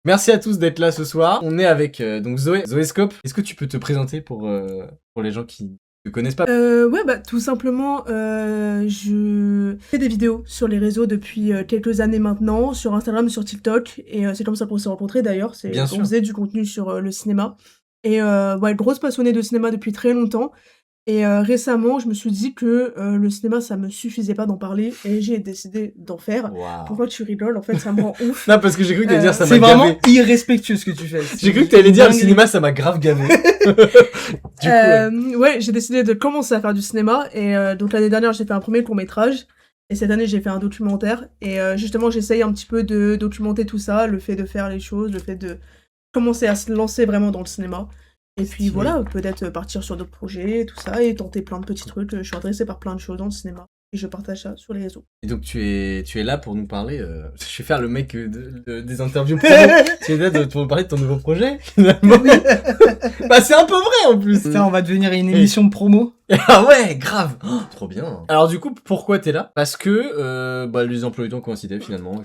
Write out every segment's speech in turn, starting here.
Merci à tous d'être là ce soir. On est avec donc Zoé, Zoéscope. Est-ce que tu peux te présenter pour les gens qui ne connaissent pas? Ouais, bah tout simplement, je fais des vidéos sur les réseaux depuis quelques années maintenant, sur Instagram, sur TikTok, et c'est comme ça qu'on s'est rencontrés d'ailleurs. Bien sûr. On faisait du contenu sur le cinéma. Et ouais, grosse passionnée de cinéma depuis très longtemps. Et récemment, je me suis dit que le cinéma, ça me suffisait pas d'en parler, et j'ai décidé d'en faire. Waouh. Pourquoi tu rigoles? En fait, ça me rend ouf. Non, parce que j'ai cru que t'allais dire ça m'a C'est vraiment gavé. irrespectueux ce que tu fais. J'ai cru que t'allais dire le cinéma, ça m'a grave gavé. Du coup, Ouais, j'ai décidé de commencer à faire du cinéma, et donc l'année dernière, j'ai fait un premier court-métrage, et cette année, j'ai fait un documentaire, et justement, j'essaye un petit peu de documenter tout ça, le fait de faire les choses, le fait de commencer à se lancer vraiment dans le cinéma. Et puis Stylé. voilà, peut-être partir sur d'autres projets, tout ça, et tenter plein de petits trucs. Je suis intéressée par plein de choses dans le cinéma, et je partage ça sur les réseaux. Et donc tu es là pour nous parler. Je vais faire le mec des interviews promo. Tu es là pour nous parler de ton nouveau projet. Finalement. Bah c'est un peu vrai en plus. Ça, on va devenir une émission de promo. Ah ouais, grave. Oh, trop bien. Alors du coup, pourquoi t'es là? Parce que les emplois du temps coïncidaient finalement.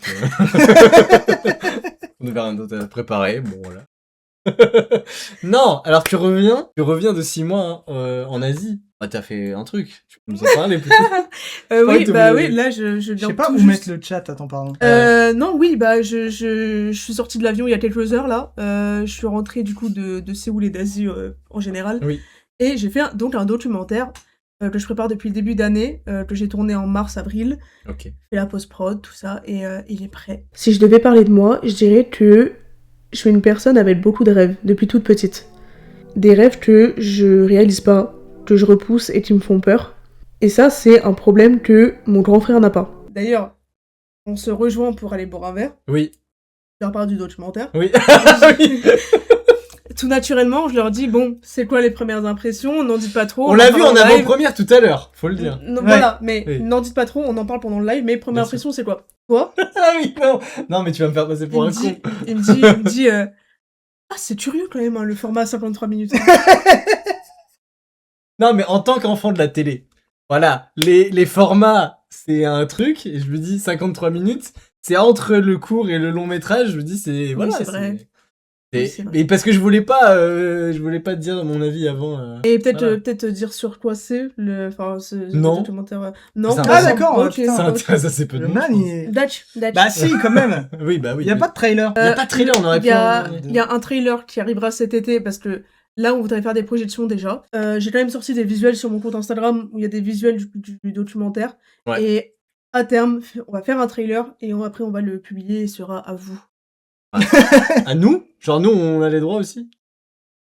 On avait rien d'autre à préparer. Bon voilà. Non, alors tu reviens de 6 mois en Asie. Bah t'as fait un truc. Tu peux nous en parler plutôt. Oui, t'as bah voulu- oui, là je Je viens sais pas tout où juste. mettre le chat, attends, pardon. Non, oui, bah je suis sortie de l'avion il y a quelques heures là. Je suis rentrée du coup de Séoul et d'Asie en général. Oui. Et j'ai fait donc un documentaire que je prépare depuis le début d'année, que j'ai tourné en mars-avril. Ok. Fait la post-prod, tout ça, et il est prêt. Si je devais parler de moi, je dirais que je suis une personne avec beaucoup de rêves, depuis toute petite. Des rêves que je réalise pas, que je repousse et qui me font peur. Et ça, c'est un problème que mon grand frère n'a pas. D'ailleurs, on se rejoint pour aller boire un verre. Oui. Je leur parle du documentaire. Oui. Oui. Tout naturellement, je leur dis, bon, c'est quoi les premières impressions? N'en dites pas trop. On l'a vu en parle live. avant-première tout à l'heure, faut le dire. Non, Ouais. Voilà, mais Oui. n'en dites pas trop, on en parle pendant le live, mais première Bien sûr. impression, c'est quoi? Toi? Ah oui, non. Non, mais tu vas me faire passer pour un con. Il me dit, ah, c'est curieux quand même, hein, le format 53 minutes. Non, mais en tant qu'enfant de la télé, voilà, les formats, c'est un truc, et je me dis 53 minutes, c'est entre le court et le long métrage, je me dis c'est... Voilà, c'est vrai. Oui, c'est vrai. Et parce que je voulais pas te dire mon avis avant. Et peut-être Voilà. peut-être dire sur quoi c'est le Non. documentaire. Non. Ça Ah, d'accord, ok. putain. Ça intéresse assez peu de Le monde. man, je pense. il... Dutch. Bah si, quand même. Oui, bah oui. Il y a pas de trailer. Il y a pas de trailer, on aurait Il y a pu en- il y a un trailer qui arrivera cet été parce que là on voudrait faire des projections déjà. J'ai quand même sorti des visuels sur mon compte Instagram où il y a des visuels du documentaire. Ouais. Et à terme, on va faire un trailer et après on va le publier et il sera à vous. À nous? Genre nous, on a les droits aussi?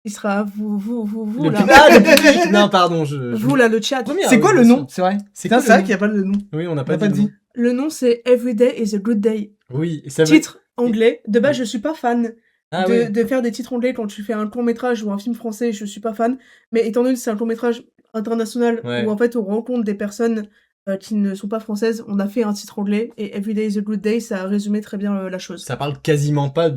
Il sera à vous Le là. public- Ah, le public. Non, pardon, Vous là, le chat. Première, C'est quoi oui, le bien nom? sûr. C'est vrai. C'est Putain, quoi c'est le vrai nom? qu'il y a pas le nom. Oui, on n'a On pas n'a pas dit. dit. Le nom c'est Every Day is a Good Day. Oui, et ça veut... Titre anglais. De base, je suis pas fan Ah de, oui. de faire des titres anglais quand tu fais un court métrage ou un film français, je suis pas fan. Mais étant donné que c'est un court métrage international Ouais. où en fait on rencontre des personnes qui ne sont pas françaises, on a fait un titre anglais et Every Day is a Good Day, ça a résumé très bien la chose. Ça parle quasiment pas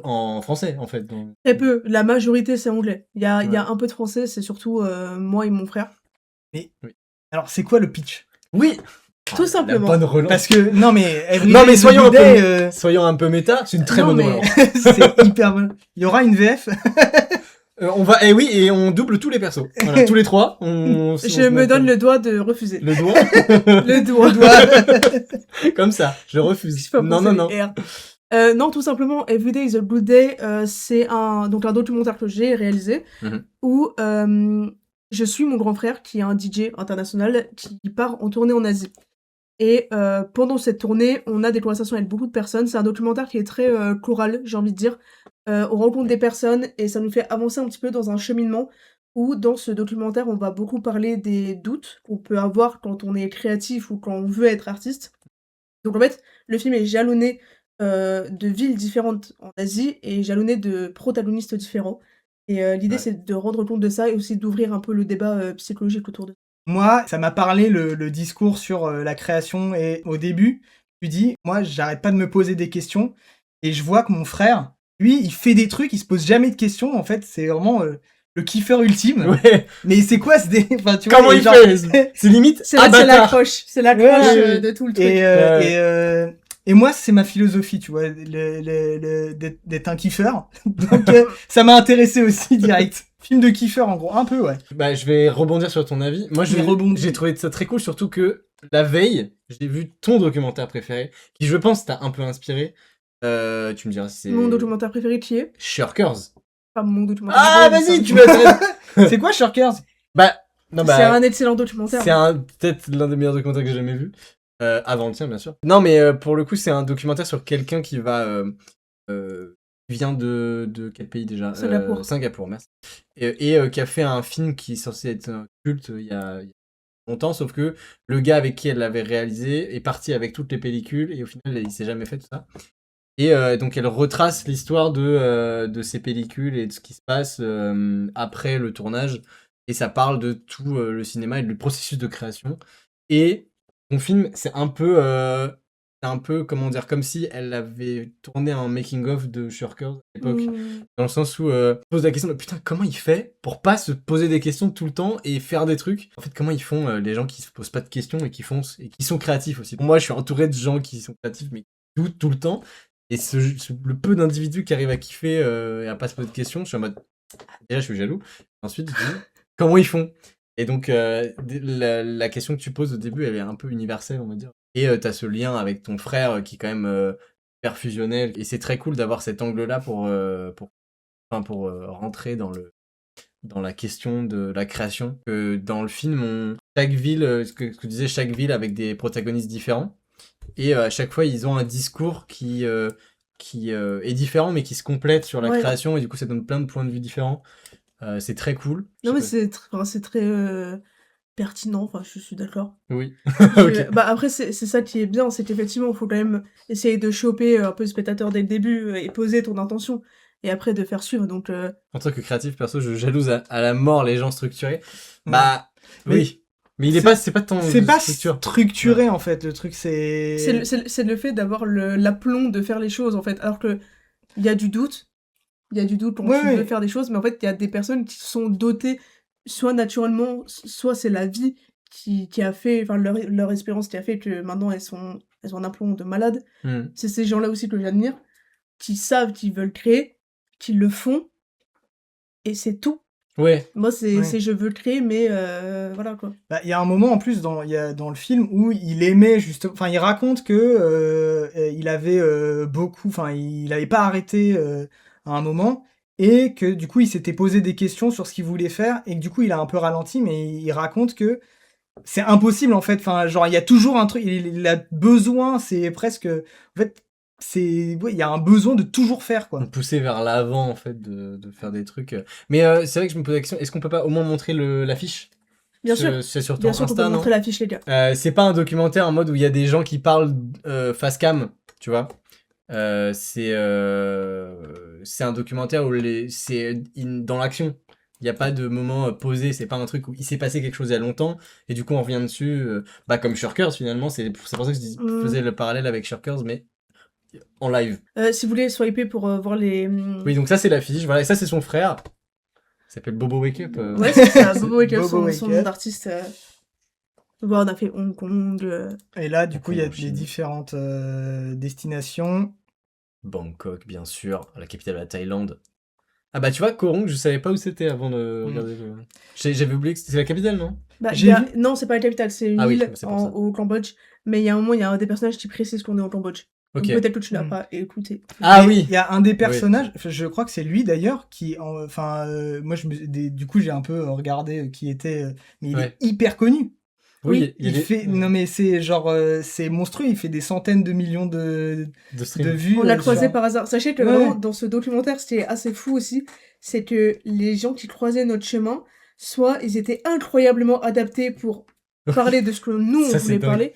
en français, en fait. Donc... Très peu, la majorité c'est anglais. Il y a Ouais. un peu de français, c'est surtout moi et mon frère. Alors, c'est quoi le pitch? Oui. Tout La simplement. bonne relance. Parce que, non mais... Every Non, Day mais is a soyons Good un peu- Day, Soyons un peu méta, c'est une très Non, bonne mais- relance. c'est hyper bon. Il y aura une VF. On va, et oui, et on double tous les persos. Voilà, tous les trois. Je me donne le doigt de refuser. le doigt. Le doigt. Comme ça, je Je refuse. sais pas Non, penser non, non. les R. Non, tout simplement, Every Day is a Good Day, c'est un documentaire que j'ai réalisé Mhm. où je suis mon grand frère qui est un DJ international qui part en tournée en Asie. Et pendant cette tournée, on a des conversations avec beaucoup de personnes. C'est un documentaire qui est très choral, j'ai envie de dire. On rencontre des personnes et ça nous fait avancer un petit peu dans un cheminement où dans ce documentaire, on va beaucoup parler des doutes qu'on peut avoir quand on est créatif ou quand on veut être artiste. Donc en fait, le film est jalonné de villes différentes en Asie et jalonné de protagonistes différents. Et l'idée, Ouais. c'est de rendre compte de ça et aussi d'ouvrir un peu le débat psychologique autour de ça. Moi, ça m'a parlé le discours sur la création et au début, tu dis, moi, j'arrête pas de me poser des questions et je vois que mon frère, lui, il fait des trucs, il se pose jamais de questions. En fait, c'est vraiment le kiffeur ultime. Ouais. Mais c'est quoi enfin, tu vois, Comment et il genre- fait? C'est limite. C'est ah, c'est bâtard. l'accroche, c'est l'accroche Ouais. de tout le truc. Et Et moi, c'est ma philosophie, tu vois, d'être un kiffeur. Donc, ça m'a intéressé aussi direct. Film de kiffeur, en gros, un peu, ouais. Bah, je vais rebondir sur ton avis. Moi, Mais rebondis. j'ai trouvé ça très cool, surtout que la veille, j'ai vu ton documentaire préféré, qui, je pense, t'a un peu inspiré. Tu me diras si c'est... Mon documentaire préféré qui est Shirkers. pas mon documentaire Ah, préféré, vas-y, mais tu vas... C'est quoi, Shirkers? Bah, non, c'est bah... un excellent documentaire. C'est peut-être l'un des meilleurs documentaires que j'ai jamais vu. Avant le tien, bien sûr. Non, mais pour le coup, c'est un documentaire sur quelqu'un qui vient de quel pays déjà? Singapour. Singapour, merci. Et qui a fait un film qui est censé être un culte il y a longtemps, sauf que le gars avec qui elle l'avait réalisé est parti avec toutes les pellicules et au final, il s'est jamais fait tout ça. Et donc, elle retrace l'histoire de ces pellicules et de ce qui se passe après le tournage. Et ça parle de tout le cinéma et du processus de création. Et mon film, c'est un peu, comment dire, comme si elle avait tourné un making-of de Shirkers à l'époque. Dans le sens où on pose la question, putain, comment il fait pour pas se poser des questions tout le temps et faire des trucs? En fait, comment ils font les gens qui se posent pas de questions et qui foncent et qui sont créatifs aussi? Moi, je suis entouré de gens qui sont créatifs, mais qui doutent tout le temps. Et le peu d'individus qui arrivent à kiffer et à pas se poser de questions, je suis en mode, déjà, je suis jaloux. Ensuite, je dis, comment ils font? Et donc, la question que tu poses au début, elle est un peu universelle, on va dire. Et t'as ce lien avec ton frère qui est quand même hyper fusionnel. Et c'est très cool d'avoir cet angle-là pour rentrer dans la question de la création. Dans le film, chaque ville, ce que tu disais, chaque ville avec des protagonistes différents. Et à chaque fois, ils ont un discours qui est différent, mais qui se complète sur la création. Et du coup, ça donne plein de points de vue différents. C'est très cool. Non, mais c'est très pertinent, enfin, je suis d'accord. Oui. Ok. Bah, après, c'est ça qui est bien, c'est qu'effectivement, il faut quand même essayer de choper un peu le spectateur dès le début et poser ton intention, et après de faire suivre, donc... En tant que créatif, perso, je jalouse à la mort les gens structurés. Ouais. Bah, Mais oui. Mais c'est pas ton C'est pas structure. structuré, en fait, le truc, c'est... C'est le fait d'avoir l'aplomb de faire les choses, en fait, alors que il y a du doute quand tu veux faire des choses, mais en fait, il y a des personnes qui sont dotées, soit naturellement, soit c'est la vie qui a fait, enfin, leur expérience qui a fait que maintenant elles ont un aplomb de malade. C'est ces gens-là aussi que j'admire, qui savent qu'ils veulent créer, qui le font, et c'est tout. Ouais. Moi, c'est je veux créer, mais voilà, quoi. Bah, y a un moment en plus dans le film où il aimait juste, enfin il raconte que il avait beaucoup, enfin il avait pas arrêté à un moment et que du coup il s'était posé des questions sur ce qu'il voulait faire et que du coup il a un peu ralenti, mais il raconte que c'est impossible en fait, enfin genre il y a toujours un truc, il a besoin, c'est presque, en fait il y a un besoin de toujours faire quoi. On poussait vers l'avant en fait de faire des trucs. Mais c'est vrai que je me pose la question, est-ce qu'on peut pas au moins montrer l'affiche? Bien sûr. C'est sur ton Bien sûr qu'on Insta, peut non? montrer l'affiche, les gars. C'est pas un documentaire en mode où il y a des gens qui parlent face cam, tu vois. C'est un documentaire où c'est dans l'action. Il n'y a pas de moment posé, c'est pas un truc où il s'est passé quelque chose il y a longtemps et du coup on revient dessus. Bah comme Shirkers finalement, c'est pour ça que je faisais le parallèle avec Shirkers, mais en live. Si vous voulez swiper pour voir les... Oui, donc ça c'est l'affiche, voilà, et ça c'est son frère. Il s'appelle Bobo Wake Up. Ouais, c'est ça, Bobo Wake Up, Bobo Wake son Up. nom d'artiste. Bon, on a fait Hong Kong. Et là du coup il y a Chine. les différentes destinations. Bangkok, bien sûr, la capitale de la Thaïlande. Ah bah tu vois, Koh Rong, je savais pas où c'était avant de regarder le... J'avais oublié que c'était la capitale, non? Bah, J'ai vu- Non, c'est pas la capitale, c'est une Ah oui, île c'est pour ça. au Cambodge. Mais il y a un moment, il y a un des personnages qui précise qu'on est au Cambodge. Ok. Donc peut-être que tu l'as pas écouté. Ah Et oui. il y a un des personnages, enfin, je crois que c'est lui d'ailleurs, qui, enfin, moi, du coup, j'ai un peu regardé qui était, mais il est hyper connu. Oui, il fait, non mais c'est genre, c'est monstrueux, il fait des centaines de millions de vues. On l'a croisé par hasard. Sachez que vraiment, Ouais. dans ce documentaire, ce qui est assez fou aussi, c'est que les gens qui croisaient notre chemin, soit ils étaient incroyablement adaptés pour parler de ce que nous, on Ça, voulait c'est dingue.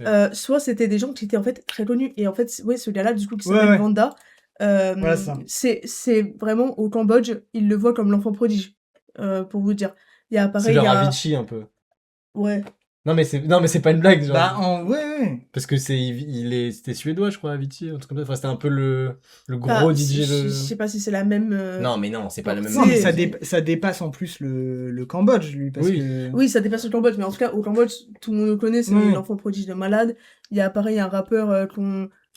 parler, soit c'était des gens qui étaient en fait très connus. Et en fait, ce gars-là, du coup, qui s'appelle Vanda, Voilà, ça. c'est vraiment au Cambodge, il le voit comme l'enfant prodige, pour vous dire. Il y a pareil, C'est leur Avicii un peu. Ouais. Non mais c'est pas une blague, genre. Bah, ouais. Parce que c'était suédois, je crois, Avicii, un truc comme ça. Enfin, c'était un peu le gros DJ. Je sais pas si c'est la même... Non, mais non, c'est pas le même. Non, mais ça dépasse en plus le Cambodge, lui, parce que... Oui, ça dépasse le Cambodge, mais en tout cas, au Cambodge, tout le monde le connaît, c'est l'enfant prodige de malade. Il y a pareil un rappeur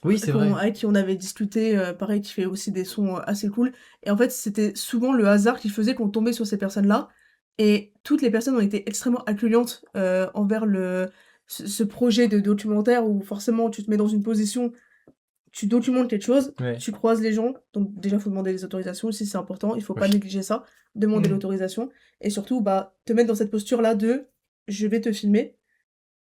Oui, c'est vrai. avec qui on avait discuté, pareil, qui fait aussi des sons assez cool. Et en fait, c'était souvent le hasard qui faisait qu'on tombait sur ces personnes-là. Et toutes les personnes ont été extrêmement accueillantes envers ce projet de documentaire où forcément tu te mets dans une position, tu documentes quelque chose, Ouais. tu croises les gens. Donc déjà, il faut demander les autorisations aussi, c'est important. Il faut pas Oui. négliger ça, demander Mhm. l'autorisation. Et surtout, bah, te mettre dans cette posture-là de je vais te filmer.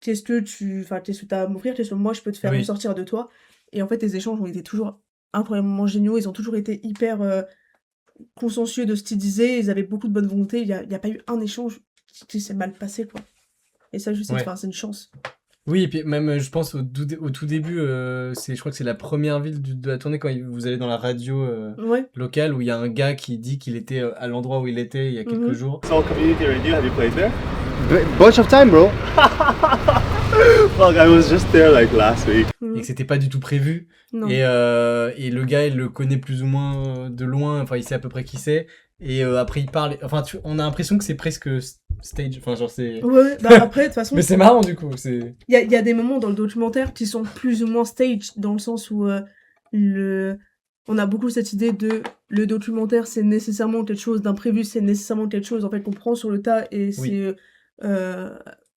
Qu'est-ce que tu as à m'offrir? Qu'est-ce que moi je peux te faire Oui. ressortir de toi? Et en fait, les échanges ont été toujours incroyablement géniaux. Ils ont toujours été hyper consciencieux de ce qu'ils disaient. Ils avaient beaucoup de bonne volonté. Il y a pas eu un échange qui s'est mal passé, quoi. Et ça, je sais, Ouais. c'est une chance. Oui, et puis même, je pense au tout début, je crois que c'est la première ville de la tournée quand vous allez dans la radio Ouais. locale où il y a un gars qui dit qu'il était à l'endroit où il était il y a quelques Mhm. jours. Soul Community Radio, have you played there? Bunch of time, bro. Fuck, I was just there like last week. Mhm. Et que c'était pas du tout prévu. Non. Et le gars, il le connaît plus ou moins de loin, enfin, il sait à peu près qui c'est. Et après, il parle. Enfin, on a l'impression que c'est presque stage. Enfin, genre, c'est. Ouais, bah après, de toute façon, Mais c'est marrant, du coup. C'est... il y a des moments dans le documentaire qui sont plus ou moins stage, dans le sens où on a beaucoup cette idée de le documentaire, c'est nécessairement quelque chose d'imprévu, c'est nécessairement quelque chose en fait qu'on prend sur le tas et Oui. c'est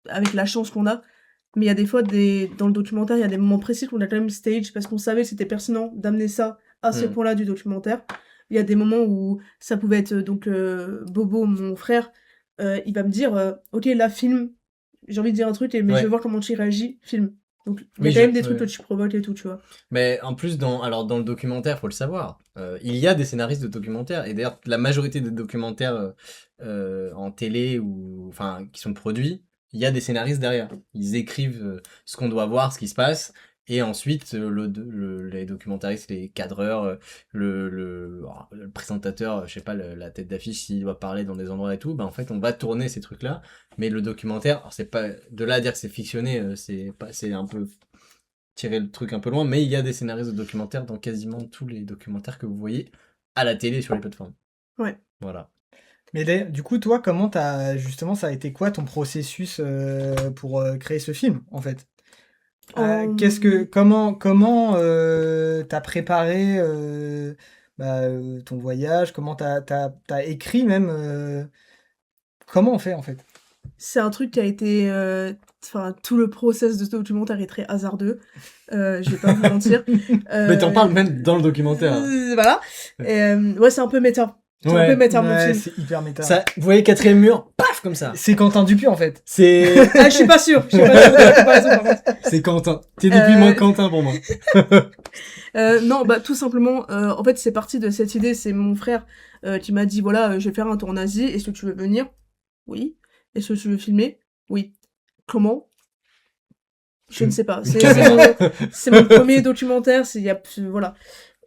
avec la chance qu'on a. Mais il y a des fois, dans le documentaire, il y a des moments précis qu'on a quand même stage parce qu'on savait que c'était pertinent d'amener ça à ce Mm. point-là du documentaire. Il y a des moments où ça pouvait être donc Bobo, mon frère, il va me dire ok, là, filme, j'ai envie de dire un truc, mais Ouais. je veux voir comment tu réagis, filme. Donc il y a Oui, quand même des ouais. trucs que tu provoques et tout, tu vois. Mais en plus, dans le documentaire, faut le savoir, il y a des scénaristes de documentaires. Et d'ailleurs, la majorité des documentaires en télé ou enfin qui sont produits, il y a des scénaristes derrière. Ils écrivent ce qu'on doit voir, ce qui se passe. Et ensuite, les documentaristes, les cadreurs, le présentateur, je sais pas, la tête d'affiche, s'il doit parler dans des endroits et tout, bah en fait, on va tourner ces trucs-là. Mais le documentaire, alors c'est pas de là à dire que c'est fictionné, c'est un peu tirer le truc un peu loin, mais il y a des scénaristes de documentaires dans quasiment tous les documentaires que vous voyez à la télé sur les plateformes. Ouais. Voilà. Mais du coup, toi, justement, ça a été quoi ton processus pour créer ce film, en fait? Comment t'as préparé ton voyage? Comment t'as écrit même? Comment on fait, en fait? C'est un truc qui a été tout le process de ce documentaire est très hasardeux. Je vais pas vous mentir. Mais t'en parles même dans le documentaire. Voilà. Et, ouais, c'est un peu méta. C'est un peu méta, mon Ouais, film. c'est hyper méta. Ça, vous voyez quatrième mur, paf, comme ça. C'est Quentin Dupieux, en fait. C'est Ah, je suis pas sûre. Je suis pas sûre de la comparaison, par contre. c'est Quentin. T'es depuis moins Quentin pour moi. Non, bah tout simplement, en fait, c'est parti de cette idée. C'est mon frère qui m'a dit, voilà, je vais faire un tour en Asie. Est-ce que tu veux venir? Oui. Est-ce que tu veux filmer? Oui. Comment? Je ne sais pas. C'est mon premier documentaire. Voilà.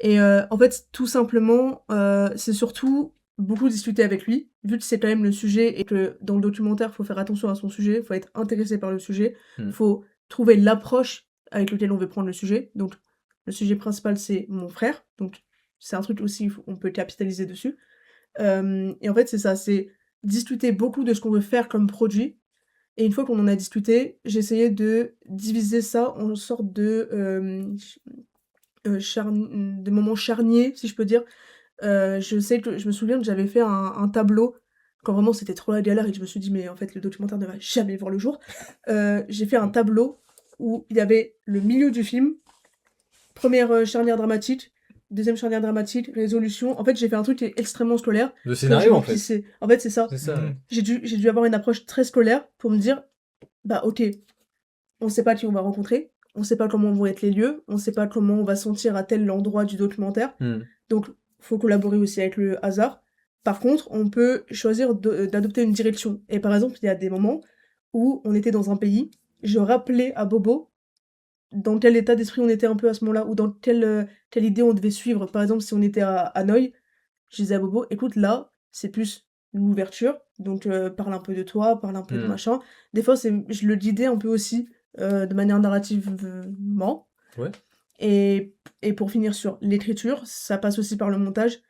Et en fait, tout simplement, c'est surtout beaucoup discuter avec lui, vu que c'est quand même le sujet et que dans le documentaire, faut faire attention à son sujet, faut être intéressé par le sujet, faut trouver l'approche avec laquelle on veut prendre le sujet. Donc, le sujet principal, c'est mon frère. Donc, c'est un truc aussi, on peut capitaliser dessus. Et en fait, c'est ça, c'est discuter beaucoup de ce qu'on veut faire comme produit. Et une fois qu'on en a discuté, j'ai essayé de diviser ça en sorte de moments charniers, si je peux dire. Je me souviens que j'avais fait un tableau quand vraiment c'était trop la galère et que je me suis dit mais en fait le documentaire ne va jamais voir le jour. J'ai fait un tableau où il y avait le milieu du film, première charnière dramatique, deuxième charnière dramatique, résolution. En fait, j'ai fait un truc qui est extrêmement scolaire. Le scénario, en fait. En fait, c'est ça. C'est ça. Ouais. J'ai dû avoir une approche très scolaire pour me dire, bah ok, on sait pas qui on va rencontrer, on sait pas comment vont être les lieux, on sait pas comment on va sentir à tel endroit du documentaire. Donc, faut collaborer aussi avec le hasard. Par contre, on peut choisir d'adopter une direction. Et par exemple, il y a des moments où on était dans un pays, je rappelais à Bobo dans quel état d'esprit on était un peu à ce moment-là, ou dans quelle idée on devait suivre. Par exemple, si on était à Hanoï, je disais à Bobo, écoute, là, c'est plus l'ouverture, donc parle un peu de toi, parle un peu de machin. Des fois, je le guidais un peu aussi, de manière narrativement. Ouais. Et pour finir sur l'écriture, ça passe aussi par le montage.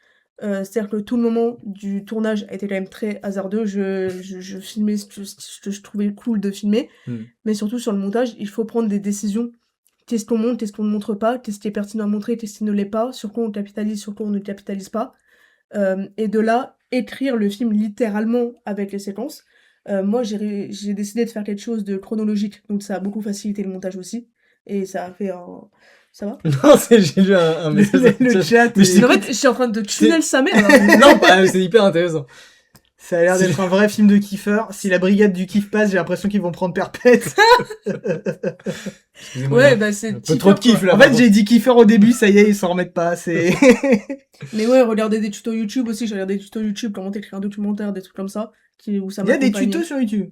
C'est-à-dire que tout le moment du tournage a été quand même très hasardeux. Je filmais ce que je trouvais cool de filmer. Mais surtout sur le montage, il faut prendre des décisions Qu'est-ce qu'on montre, qu'est-ce qu'on ne montre pas, qu'est-ce qui est pertinent à montrer, qu'est-ce qui ne l'est pas, sur quoi on capitalise, sur quoi on ne capitalise pas. Et de là, écrire le film littéralement avec les séquences. Moi, j'ai décidé de faire quelque chose de chronologique, donc ça a beaucoup facilité le montage aussi. Et ça a fait un... Ça va? Non, j'ai lu un message. Le chat, Mais est- En fait, je suis en train de tunnel sa mère. alors. Non, bah, c'est hyper intéressant. ça a l'air d'être un vrai film de kiffeur. Si la brigade du kiff passe, j'ai l'impression qu'ils vont prendre perpète. Excusez-moi, Ouais, là. bah c'est... Un peu trop de kiff, là. En fait, pardon. j'ai dit kiffeur au début, ça y est, ils s'en remettent pas. C'est Mais ouais, regardez des tutos YouTube aussi. J'ai regardé des tutos YouTube, comment écrire un documentaire, des trucs comme ça. Où ça il y a des m'accompagnait. tutos sur YouTube.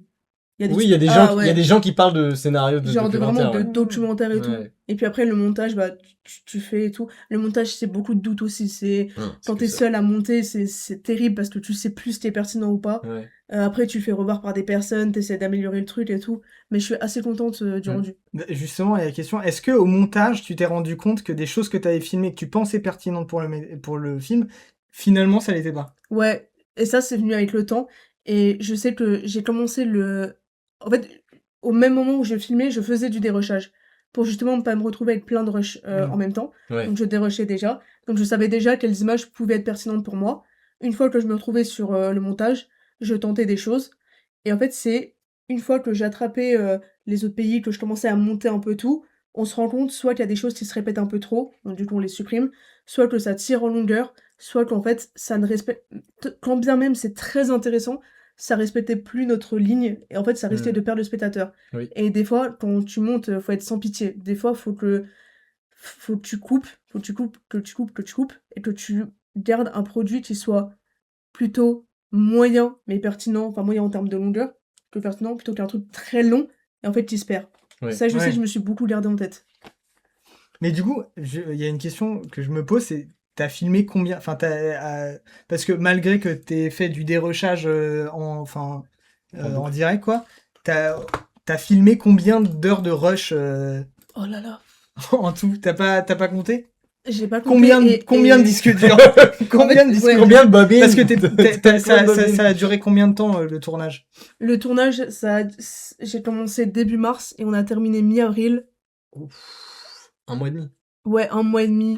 Oui, il y a des Ah, gens, il y a ouais. des gens qui parlent de scénarios de Genre vraiment documentaires. de Ouais. documentaire et tout. Ouais. Et puis après, le montage, bah, tu fais et tout. Le montage, c'est beaucoup de doutes aussi. C'est Hum, quand que t'es ça. seul à monter, c'est terrible parce que tu sais plus si t'es pertinent ou pas. Ouais. Après, tu fais revoir par des personnes, t'essaies d'améliorer le truc et tout. Mais je suis assez contente du Mm. rendu. Justement, il y a la question, est-ce que au montage, tu t'es rendu compte que des choses que tu avais filmées, que tu pensais pertinentes pour le film, finalement, ça l'était pas? Ouais, et ça, c'est venu avec le temps. Et je sais que j'ai commencé le... En fait, au même moment où je filmais, je faisais du dérushage. Pour justement pas me retrouver avec plein de rushs Mm. en même temps. Ouais. Donc je dérushais déjà. Donc je savais déjà quelles images pouvaient être pertinentes pour moi. Une fois que je me retrouvais sur le montage, je tentais des choses. Et en fait, c'est une fois que j'ai attrapé les autres pays, que je commençais à monter un peu tout, on se rend compte soit qu'il y a des choses qui se répètent un peu trop, donc du coup on les supprime, soit que ça tire en longueur, soit qu'en fait ça ne respecte... Quand bien même c'est très intéressant, ça respectait plus notre ligne, et en fait ça risquait Mm. de perdre le spectateur. Oui. Et des fois, quand tu montes, faut être sans pitié. Des fois, faut que tu coupes, que tu coupes, et que tu gardes un produit qui soit plutôt moyen, mais pertinent, enfin moyen en termes de longueur, que pertinent, plutôt qu'un truc très long, et en fait, tu se perds. Ouais. Ça, je sais, Ouais. je me suis beaucoup gardé en tête. Mais du coup, il y a une question que je me pose, c'est t'as filmé combien? Enfin, parce que malgré que t'aies fait du dérushage en direct, quoi, t'as filmé combien d'heures de rush Oh là là, en tout? T'as pas compté? j'ai pas compté. Combien de disques durs? Combien de disques ouais. durs? Combien de bobines Parce que Combien de bobines ça a duré combien de temps le tournage? Le tournage, j'ai commencé début mars, et on a terminé mi-avril. Un mois et demi. Ouais, 1 mois et demi.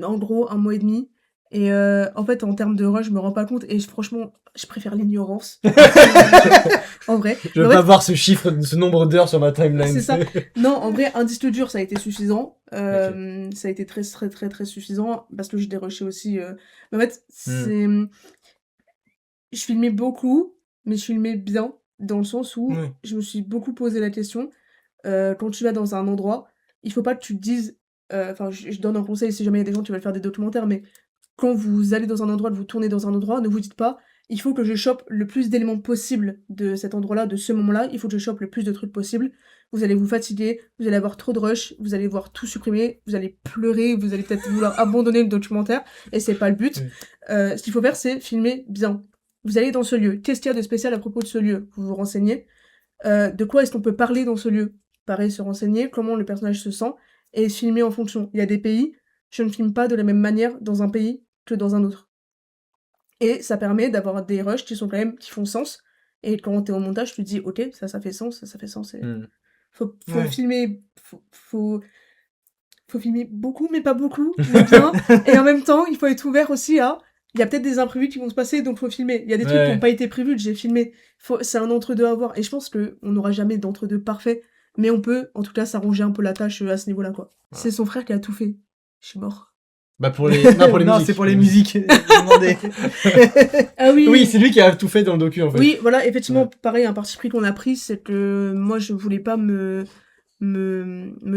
En gros, 1 mois et demi. Et en fait, en termes de rush, je me rends pas compte. Et franchement, je préfère l'ignorance. En vrai. Je veux En pas fait, voir ce chiffre, ce nombre d'heures sur ma timeline. c'est ça. Non, en vrai, un disque dur, ça a été suffisant. Ça a été très, très, très, très suffisant. Parce que j'ai dérushé aussi. Mais en fait, c'est... Je filmais beaucoup, mais je filmais bien. Dans le sens où Ouais. je me suis beaucoup posé la question. Quand tu vas dans un endroit, il faut pas que tu te dises... Enfin, je donne un conseil si jamais il y a des gens qui veulent faire des documentaires, mais quand vous allez dans un endroit, que vous tournez dans un endroit, ne vous dites pas il faut que je chope le plus d'éléments possible de cet endroit-là, de ce moment-là, il faut que je chope le plus de trucs possible. Vous allez vous fatiguer, vous allez avoir trop de rush, vous allez voir tout supprimer, vous allez pleurer, vous allez peut-être vouloir abandonner le documentaire, et c'est pas le but. Oui. Ce qu'il faut faire, c'est filmer bien. Vous allez dans ce lieu, qu'est-ce qu'il y a de spécial à propos de ce lieu? Vous vous renseignez. De quoi est-ce qu'on peut parler dans ce lieu? Pareil, se renseigner, comment le personnage se sent, et filmer en fonction. Il y a des pays, je ne filme pas de la même manière dans un pays que dans un autre. Et ça permet d'avoir des rushs qui sont quand même, qui font sens. Et quand t'es au montage, tu te dis, ok, ça fait sens, ça fait sens. Et... Faut Ouais. filmer, faut filmer beaucoup, mais pas beaucoup, mais bien. Et en même temps, il faut être ouvert aussi à, il y a peut-être des imprévus qui vont se passer, donc faut filmer. Il y a des trucs qui n'ont pas été prévus, que j'ai filmé. C'est un entre-deux à avoir. Et je pense qu'on n'aura jamais d'entre-deux parfait. Mais on peut, en tout cas, s'arranger un peu la tâche à ce niveau-là, quoi. Ouais. C'est son frère qui a tout fait. Je suis mort. Bah pour les, non, pour les Non, musiques. c'est pour les musiques. J'ai demandé. Ah oui, Oui, c'est lui qui a tout fait dans le docu en fait. Oui, voilà, effectivement, Ouais. pareil, un parti pris qu'on a pris, c'est que moi, je voulais pas me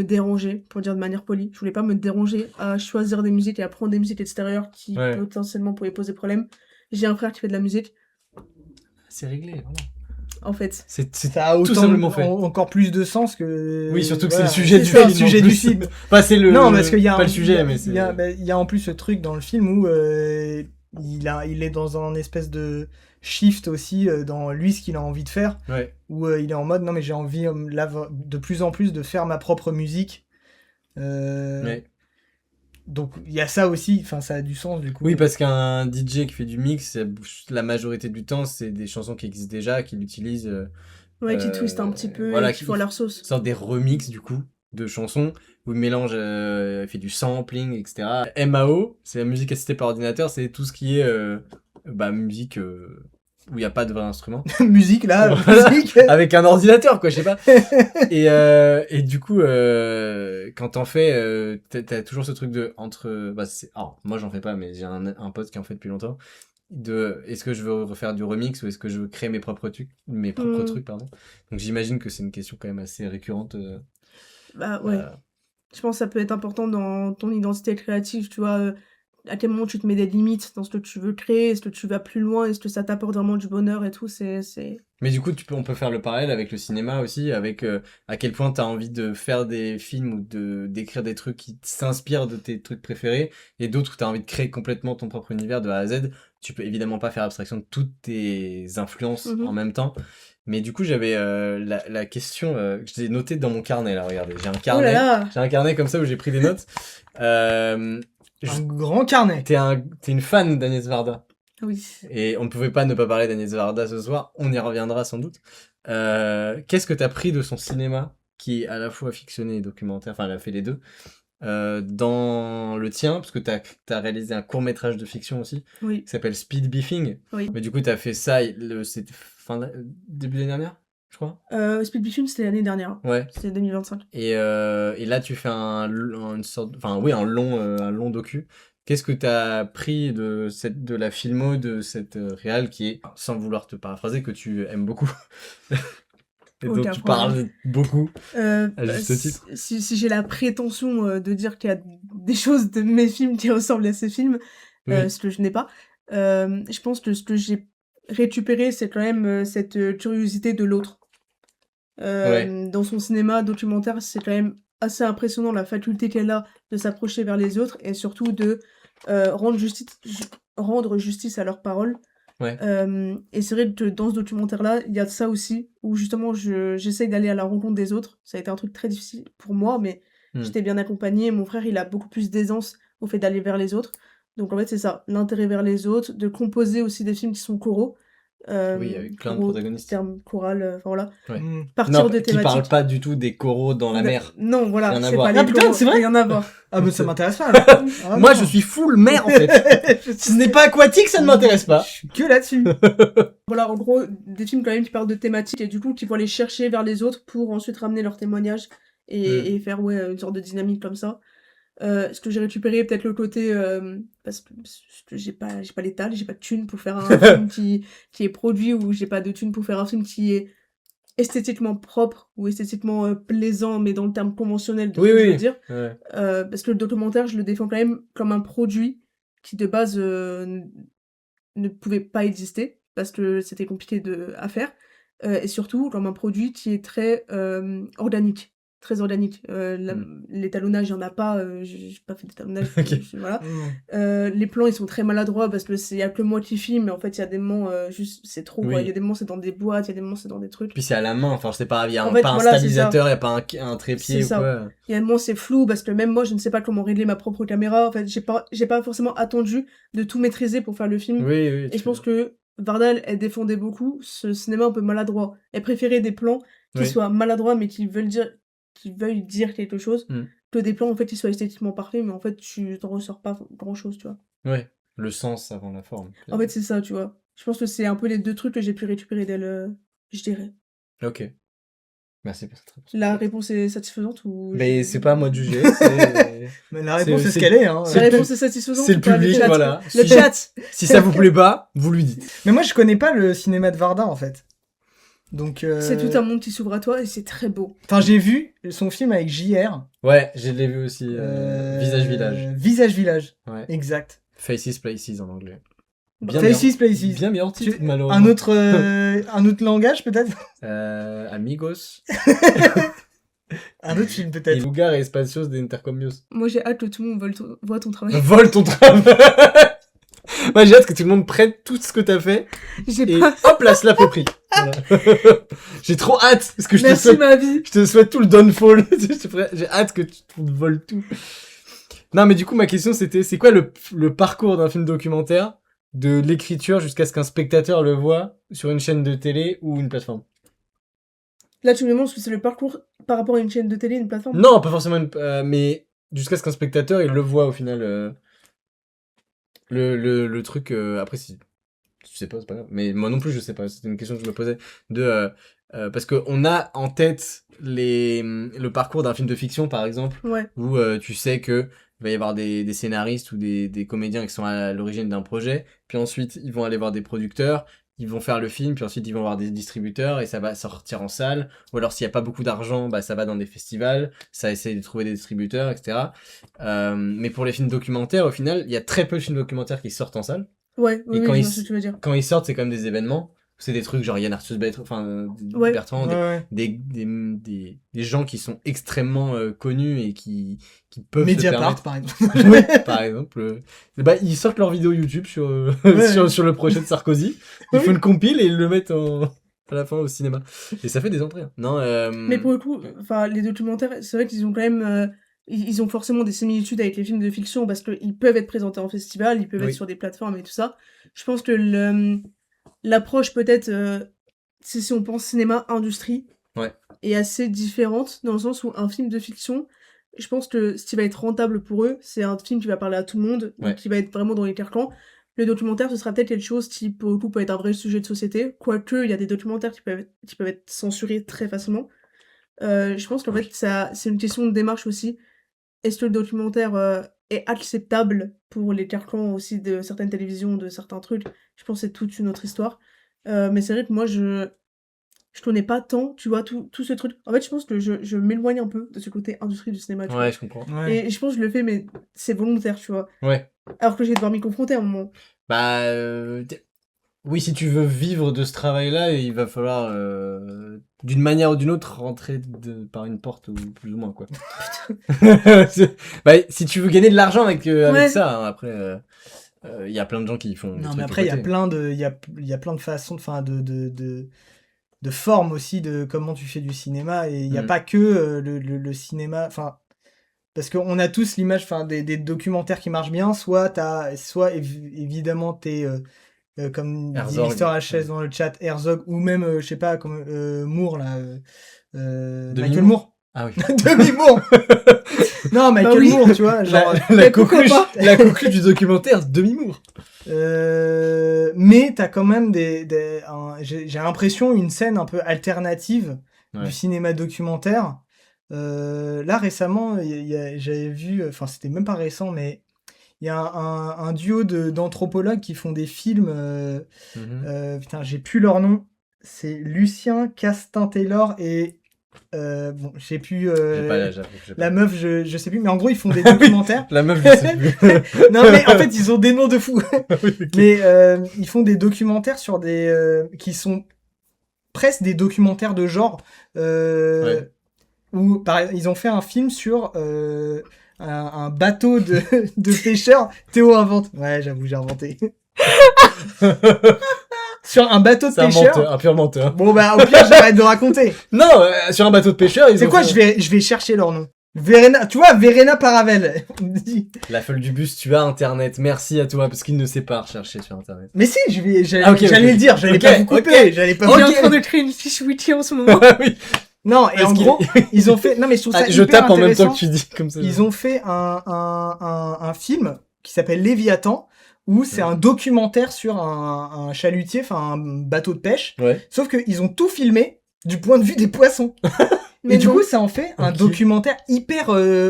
déranger, pour dire de manière polie. Je voulais pas me déranger à choisir des musiques et à prendre des musiques extérieures qui Ouais. potentiellement pouvaient poser problème. J'ai un frère qui fait de la musique, C'est réglé, vraiment. en fait. C'est Ça a tout autant, simplement fait. encore plus de sens que. Oui, surtout que voilà. c'est le sujet C'est du ça, film. le sujet en du plus. film. Enfin, c'est le. Non, parce qu'il y a pas un- le sujet, mais il c'est. y a en plus ce truc dans le film où il est dans un espèce de shift aussi dans lui ce qu'il a envie de faire, Ouais. où il est en mode non mais j'ai envie là de plus en plus de faire ma propre musique. Ouais. Donc il y a ça aussi, enfin ça a du sens du coup. Oui, parce qu'un DJ qui fait du mix, la majorité du temps, c'est des chansons qui existent déjà, qu'il utilise. Ouais, qui twist un petit peu voilà, et qui font leur sauce. Sorte des remixes du coup. de chansons où il mélange, il fait du sampling, etc. MAO, c'est la musique assistée par ordinateur, c'est tout ce qui est musique où il n'y a pas de vrai instrument. Musique, là, Voilà. musique. Avec un ordinateur, quoi, je sais pas. Et du coup, quand t'en fais, t'as toujours ce truc de entre. Alors, moi j'en fais pas, mais j'ai un pote qui en fait depuis longtemps. Est-ce que je veux refaire du remix ou est-ce que je veux créer mes propres trucs, pardon. Donc j'imagine que c'est une question quand même assez récurrente. Bah ouais. euh, Je pense que ça peut être important dans ton identité créative, tu vois. À quel moment tu te mets des limites dans ce que tu veux créer, est-ce que tu vas plus loin, est-ce que ça t'apporte vraiment du bonheur et tout, c'est... Mais du coup, on peut faire le parallèle avec le cinéma aussi, avec à quel point t'as envie de faire des films ou d'écrire des trucs qui s'inspirent de tes trucs préférés, et d'autres où t'as envie de créer complètement ton propre univers de A à Z. Tu peux évidemment pas faire abstraction de toutes tes influences en même temps. Mais du coup, j'avais la question que j'ai notée dans mon carnet, là, regardez. J'ai un Oh carnet, là là. j'ai un carnet comme ça où j'ai pris des notes. Un grand carnet. T'es une fan d'Agnès Varda. Oui. Et on ne pouvait pas ne pas parler d'Agnès Varda ce soir, on y reviendra sans doute. Qu'est-ce que t'as pris de son cinéma, qui est à la fois fictionné et documentaire, enfin elle a fait les deux, dans le tien, parce que t'as réalisé un court-métrage de fiction aussi, Oui. qui s'appelle Speed Beefing. Oui. Mais du coup t'as fait ça, c'était début de l'année dernière, je crois. Speed Bifilm, c'était l'année dernière. Ouais. C'était 2025. Et là tu fais un long docu. Qu'est-ce que t'as pris de la filmo de cette réal qui est, sans vouloir te paraphraser, que tu aimes beaucoup et dont Aucun tu problème. parles beaucoup à juste titre. Si j'ai la prétention de dire qu'il y a des choses de mes films qui ressemblent à ces films, Oui. ce que je n'ai pas, je pense que ce que j'ai récupéré, c'est quand même cette curiosité de l'autre. Dans son cinéma documentaire, c'est quand même assez impressionnant la faculté qu'elle a de s'approcher vers les autres et surtout de rendre justice à leurs paroles. Ouais. Et c'est vrai que dans ce documentaire-là, il y a ça aussi, où justement j'essaye d'aller à la rencontre des autres. Ça a été un truc très difficile pour moi, mais j'étais bien accompagnée. Mon frère, il a beaucoup plus d'aisance au fait d'aller vers les autres. Donc en fait, c'est ça, l'intérêt vers les autres, de composer aussi des films qui sont choraux. Oui, avec plein de protagonistes. Terme choral, enfin voilà. Ouais. Partir Non, de qui thématiques. parle pas du tout des coraux dans la mer. Non, voilà, Rien à c'est voir. pas les Ah, putain, coraux, c'est vrai rien à voir. Ah, mais ça m'intéresse pas. Là. Ah, Moi, non. je suis full mer en fait. Si ce n'est pas aquatique, ça ne m'intéresse pas. Je suis que là-dessus. Voilà, en gros, des films quand même qui parlent de thématiques et du coup qui vont aller chercher vers les autres pour ensuite ramener leurs témoignages et faire une sorte de dynamique comme ça. Ce que j'ai récupéré, peut-être le côté parce que j'ai pas l'étal, j'ai pas de thunes pour faire un film qui est produit, ou j'ai pas de thunes pour faire un film qui est esthétiquement propre ou esthétiquement plaisant, mais dans le terme conventionnel de ce que je veux dire. Ouais. Parce que le documentaire, je le défends quand même comme un produit qui de base ne pouvait pas exister parce que c'était compliqué à faire, et surtout comme un produit qui est très organique. Très organique. L'étalonnage, il n'y en a pas, j'ai pas fait d'étalonnage. Ok. Voilà. Les plans, ils sont très maladroits parce que y a que moi qui filme, mais en fait, il y a des moments, juste, c'est trop, Oui. quoi. Il y a des moments, c'est dans des boîtes, il y a des moments, c'est dans des trucs. Puis c'est à la main, enfin je sais pas, il y a En fait, pas un voilà, c'est stabilisateur, il y a pas un trépied C'est ou ça. quoi. Il y a des moments, c'est flou parce que même moi, je ne sais pas comment régler ma propre caméra. En fait, j'ai pas forcément attendu de tout maîtriser pour faire le film. Oui. Et je pense que Vardal, elle défendait beaucoup ce cinéma un peu maladroit. Elle préférait des plans qui soient maladroits, mais qui veuillent dire quelque chose, que des plans, en fait, qui soient esthétiquement parfaits, mais en fait, tu t'en ressors pas grand-chose, tu vois. Ouais, le sens avant la forme. En fait, c'est ça, tu vois. Je pense que c'est un peu les deux trucs que j'ai pu récupérer d'elle, je dirais. Ok. Merci pour cette réponse. La réponse est satisfaisante ou... Mais c'est pas à moi de juger, Mais la réponse, c'est ce c'est- qu'elle est. Hein. La réponse est satisfaisante. c'est le ou pas, public, chat voilà. Le chat. Si ça vous plaît pas, vous lui dites. Mais moi, je connais pas le cinéma de Varda, en fait. Donc. C'est tout un monde qui s'ouvre à toi et c'est très beau. Enfin, j'ai vu son film avec JR. Ouais, je l'ai vu aussi. Visage Village. Visage Village. Ouais. Exact. Faces Places en anglais. Faces Places. Bien meilleur titre, Tu- malheureusement. un autre langage, peut-être. Amigos. Un autre film, Et peut-être. Lugar et Espacios de Intercambios. Moi j'ai hâte que tout le monde voit ton travail. Vole ton travail. Moi, j'ai hâte que tout le monde prenne tout ce que t'as fait J'ai et pas. hop là, slap au prix. Voilà. J'ai trop hâte parce que Merci ma vie. je te souhaite tout le downfall. J'ai hâte que tu te voles tout. Non, mais du coup, ma question c'était, c'est quoi le parcours d'un film documentaire, de l'écriture jusqu'à ce qu'un spectateur le voit sur une chaîne de télé ou une plateforme? Là, tu me demandes ce que c'est le parcours par rapport à une chaîne de télé, une plateforme? Non, pas forcément, mais jusqu'à ce qu'un spectateur, il le voit au final. Le truc, après, si tu sais pas, c'est pas grave. Mais moi non plus, je sais pas. C'était une question que je me posais. Parce qu'on a en tête le parcours d'un film de fiction, par exemple, Ouais. où tu sais que il va y avoir des scénaristes ou des comédiens qui sont à l'origine d'un projet. Puis ensuite, ils vont aller voir des producteurs. Ils vont faire le film, puis ensuite ils vont voir des distributeurs et ça va sortir en salle. Ou alors s'il n'y a pas beaucoup d'argent, bah ça va dans des festivals, ça essaie de trouver des distributeurs, etc. Mais pour les films documentaires, au final, il y a très peu de films documentaires qui sortent en salle. Ouais, oui, Et oui, quand je ils, vois ce que tu veux dire. quand ils sortent, c'est comme des événements. C'est des trucs genre Yann Arthus Ouais. Bertrand, Ouais. des gens qui sont extrêmement connus et qui peuvent se Mediapart, permettre. par exemple. Oui, par exemple. Bah, ils sortent leur vidéo YouTube sur, Ouais. sur le projet de Sarkozy. Ils Oui. font une compile et ils le mettent à la fin au cinéma. Et ça fait des entrées. Hein. Non, Mais pour le coup, enfin, les documentaires, c'est vrai qu'ils ont quand même, ils ont forcément des similitudes avec les films de fiction parce qu'ils peuvent être présentés en festival, ils peuvent Oui. être sur des plateformes et tout ça. Je pense que l'approche peut-être, si on pense cinéma industrie, Ouais. est assez différente dans le sens où un film de fiction, je pense que ce qui va être rentable pour eux, c'est un film qui va parler à tout le monde, Ouais. donc qui va être vraiment dans les carcans. Le documentaire, ce sera peut-être quelque chose qui, pour le coup, peut être un vrai sujet de société, quoique il y a des documentaires qui peuvent être censurés très facilement. Je pense qu'en fait, c'est une question de démarche aussi. Est-ce que le documentaire est acceptable pour les carcans aussi de certaines télévisions, de certains trucs? Je pense que c'est toute une autre histoire. Mais c'est vrai que moi, je connais pas tant, tu vois, tout ce truc. En fait, je pense que je m'éloigne un peu de ce côté industrie du cinéma, tu vois. Ouais, je comprends. Ouais. Et je pense que je le fais, mais c'est volontaire, tu vois. Ouais. Alors que je vais devoir m'y confronter à un moment. Bah, oui, si tu veux vivre de ce travail-là, il va falloir, d'une manière ou d'une autre, rentrer par une porte, ou plus ou moins, quoi. Bah, si tu veux gagner de l'argent avec Ouais. ça, hein, après, il y a plein de gens qui font des Non, trucs mais à après, il y a côté. plein de, il y a plein de façons, enfin, de formes aussi de comment tu fais du cinéma. Et il n'y a Mm. pas que le cinéma, enfin, parce qu'on a tous l'image, enfin, des documentaires qui marchent bien. Soit évidemment, t'es, comme dit Herzog. Mister HS dans le chat, Herzog, ou même, je sais pas, comme Moore, là, Michael Moore. Ah oui. Demi-Moore. Non, Michael oui. Moore, tu vois, genre. Mais pourquoi coqueluche, pas la coqueluche du documentaire, demi-mour. Mais t'as quand même j'ai l'impression une scène un peu alternative Ouais. du cinéma documentaire. Là récemment, j'avais vu, enfin c'était même pas récent, mais il y a un duo d'anthropologues qui font des films. Putain, j'ai plus leur nom. C'est Lucien Castin-Taylor et bon, j'ai plus J'ai pas l'âge, j'avoue que j'ai pas la l'âge. meuf, je sais plus, mais en gros ils font des documentaires. La meuf, je sais plus. Non mais en fait ils ont des noms de fous. Oui, ok. Mais ils font des documentaires sur qui sont presque des documentaires de genre. Ouais. Où ils ont fait un film sur un bateau de pêcheurs. Théo invente. Ouais, j'avoue, j'ai inventé. Sur un bateau de C'est un pêcheurs. menteur, un pur menteur. Bon bah au pire j'arrête de raconter. Non, sur un bateau de pêcheurs, ils C'est ont quoi, fait- je vais chercher leur nom. Verena, tu vois, Verena Paravel. La folle du bus, tu as internet. Merci à toi, parce qu'il ne sait pas rechercher sur internet. Mais si, j'allais Ah, ok, j'allais ok. le dire, j'allais Ok, pas vous couper, ok. j'allais pas On vous est en train de créer une fiche wiki en ce moment. Oui. Non, et Parce en qu'il- gros, ils ont fait. Non, mais je trouve ça Ah, je hyper tape en même temps intéressant. que tu dis comme ça. Ils ont fait un film qui s'appelle Léviathan, où c'est Ouais. un documentaire sur un chalutier, enfin un bateau de pêche. Ouais. Sauf qu'ils ont tout filmé du point de vue des poissons. Mais Et du non. coup, ça en fait un Ok. documentaire hyper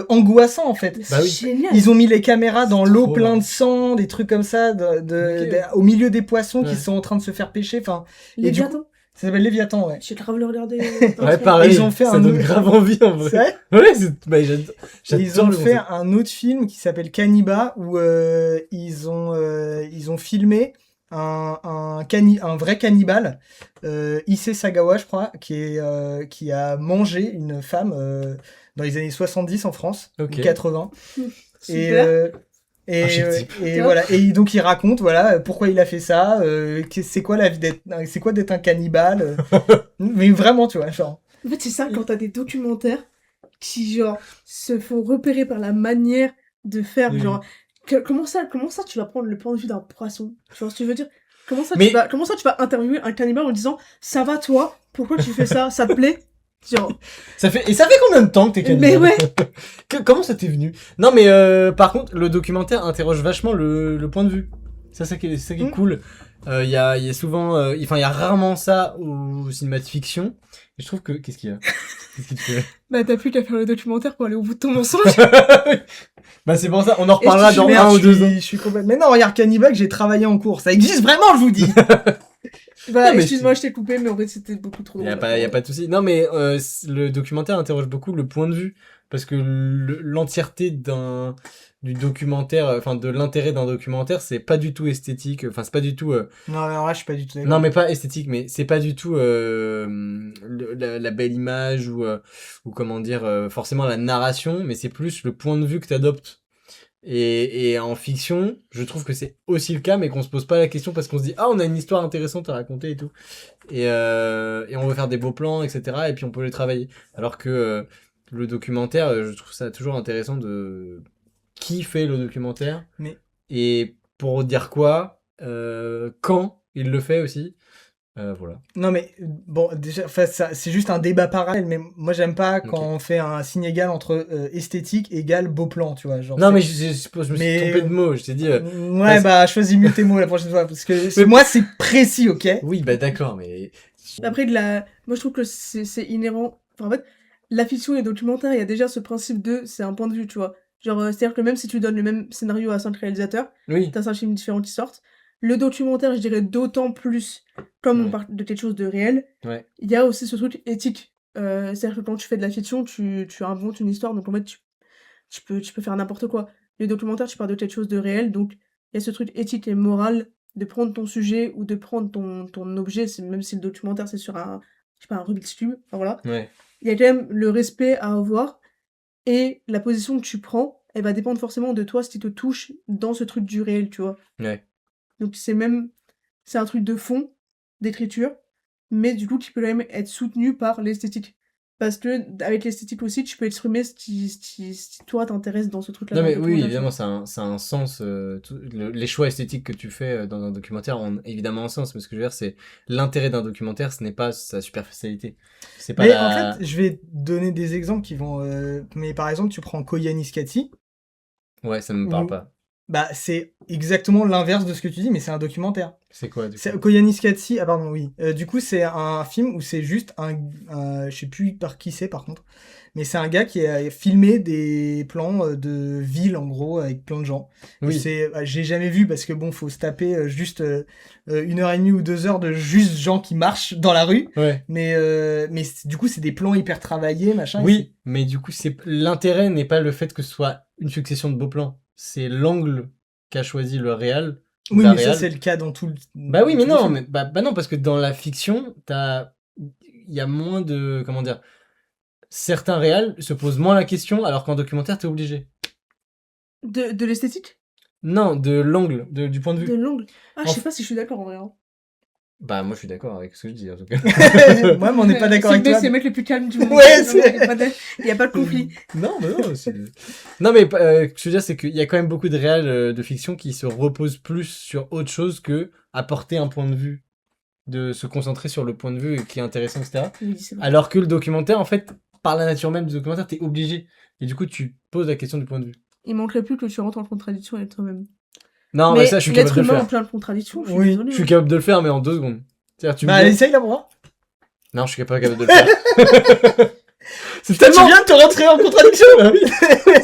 angoissant en fait. C'est Bah oui. génial. Ils ont mis les caméras dans C'est l'eau trop plein bien. de sang, des trucs comme ça, Ok. au milieu des poissons Ouais. qui sont en train de se faire pêcher. Enfin, Les et du Léviathan. ça s'appelle Léviathan, ouais. J'ai grave le regarder. Ouais, pareil. Ils ont fait ça un donne autre- grave envie en C'est vrai. vrai. Ouais, bah, j'adore. Et ils ont fait un autre film qui s'appelle Cannibal où ils ont filmé un vrai cannibale, Issei Sagawa, je crois, qui a mangé une femme dans les années 70 en France, Ok. ou 80. Super. Et, Archétype. et voilà. Et donc il raconte voilà pourquoi il a fait ça, c'est quoi la vie d'être un cannibale. Mais vraiment, tu vois, genre. En fait, c'est ça quand t'as des documentaires qui, genre, se font repérer par la manière de faire. Mhm. Genre, comment ça, tu vas prendre le point de vue d'un poisson? Tu vois ce que je veux dire? Comment ça, Mais- comment ça, tu vas interviewer un cannibale en disant ça va toi? Pourquoi tu fais ça? Ça te plaît? Genre, Ça fait combien de temps que t'es mais cannibale? ouais. Comment ça t'est venu? Non, mais par contre, le documentaire interroge vachement le point de vue. Ça qui est Mm. cool. Il y a souvent, enfin, il y a rarement ça au cinéma de fiction. Et je trouve que, qu'est-ce qu'il y a? Qu'est-ce qu'il te fait? Bah, t'as plus qu'à faire le documentaire pour aller au bout de ton mensonge. Bah, c'est pour ça, on en reparlera je dans suis- 1 ou je 2 ans. suis complètement... Mais non, regarde Cannibal, j'ai travaillé en cours. Ça existe vraiment, je vous dis. Bah, Non, mais excuse-moi, je t'ai coupé, mais en fait, c'était beaucoup trop Il drôle. y a pas de souci. Non, mais le documentaire interroge beaucoup le point de vue parce que l'entièreté du documentaire, enfin de l'intérêt d'un documentaire, c'est pas du tout esthétique. Enfin, c'est pas du tout. Non, alors là, je suis pas du tout d'accord. Non, mais pas esthétique, mais c'est pas du tout la belle image ou comment dire forcément la narration, mais c'est plus le point de vue que t'adoptes. Et en fiction, je trouve que c'est aussi le cas, mais qu'on se pose pas la question parce qu'on se dit ah on a une histoire intéressante à raconter et tout, et on veut faire des beaux plans, etc. Et puis on peut les travailler. Alors que le documentaire, je trouve ça toujours intéressant de qui fait le documentaire Mais- et pour dire quoi, quand il le fait aussi. Voilà. Non, mais bon, déjà, enfin, ça, c'est juste un débat parallèle, mais moi, j'aime pas quand Ok. on fait un signe égal entre esthétique égale beau plan, tu vois. Genre, Non c'est- mais je me suis Mais- trompé de mot. Je t'ai dit. Ouais, parce- bah, choisis mieux tes mots la prochaine fois, parce que moi, c'est précis, ok? Oui, bah d'accord, mais Après, moi, je trouve que c'est inhérent. Enfin, en fait, la fiction et le documentaire, il y a déjà ce principe de. C'est un point de vue, tu vois. Genre, c'est-à-dire que même si tu donnes le même scénario à 5 réalisateurs, oui. t'as 5 films différents qui sortent. Le documentaire, je dirais d'autant plus, comme on Ouais. parle de quelque chose de réel, Ouais. il y a aussi ce truc éthique. C'est-à-dire que quand tu fais de la fiction, tu inventes une histoire, donc en fait, tu peux faire n'importe quoi. Le documentaire, tu parles de quelque chose de réel, donc il y a ce truc éthique et moral de prendre ton sujet ou de prendre ton objet, même si le documentaire c'est sur un, je sais pas, un Rubik's Cube, enfin voilà. Ouais. Il y a quand même le respect à avoir et la position que tu prends, elle va dépendre forcément de toi, ce qui te touche dans ce truc du réel, tu vois. Ouais. Donc c'est un truc de fond, d'écriture, mais du coup qui peut quand même être soutenu par l'esthétique. Parce que avec l'esthétique aussi, tu peux exprimer ce qui toi t'intéresse dans ce truc-là. Non dans mais le oui, documentaire, évidemment, ça a un sens. Les choix esthétiques que tu fais dans un documentaire ont évidemment un sens. Mais ce que je veux dire, c'est l'intérêt d'un documentaire, ce n'est pas sa superficialité. C'est pas Mais la... en fait, je vais donner des exemples qui vont. Mais par exemple, tu prends Koyaanisqatsi. Ouais, ça me parle Ou- pas. Bah, c'est exactement l'inverse de ce que tu dis, mais c'est un documentaire. C'est quoi du coup? Koyaanisqatsi, ah pardon, oui. Du coup, c'est un film où c'est juste je sais plus par qui c'est par contre, mais c'est un gars qui a filmé des plans de ville en gros avec plein de gens. Et Oui. j'ai jamais vu parce que bon, faut se taper juste 1h30 ou 2 heures de juste gens qui marchent dans la rue. Ouais. Mais du coup, c'est des plans hyper travaillés, machin. et Oui, mais du coup, l'intérêt n'est pas le fait que ce soit une succession de beaux plans. C'est l'angle qu'a choisi le réal. Oui, la mais ça, réal. c'est le cas dans tout le. Bah oui, mais tous les non, films. mais bah non, parce que dans la fiction, il y a moins de, comment dire, certains réals se posent moins la question, alors qu'en documentaire, t'es obligé. De l'esthétique? Non, de l'angle, du point de De vue. l'angle? Ah, je En sais pas si je suis d'accord en vrai. Hein. Bah moi, je suis d'accord avec ce que je dis en tout cas. Moi, mais on n'est pas d'accord avec toi. C'est le mec le plus calme du monde. Ouais, Non, il y a pas de conflit. Non, mais non. Non, mais ce que je veux dire, c'est qu'il y a quand même beaucoup de réals de fiction qui se reposent plus sur autre chose que apporter un point de vue, de se concentrer sur le point de vue qui est intéressant, etc. Oui, c'est vrai. Alors que le documentaire, en fait, par la nature même du documentaire, t'es obligé. Et du coup, tu poses la question du point de vue. Il manquerait plus que tu rentres en contradiction avec toi-même. Non, mais ça, je suis capable l'être de le humain en faire. plein de contradictions, je suis Oui, désolée. Je suis capable de le faire, mais en 2 secondes. C'est-à-dire, tu me Bah, dis... essaye d'abord. Non, je suis pas capable de le faire. C'est Tu tellement... viens de te rentrer en contradiction. Bah oui,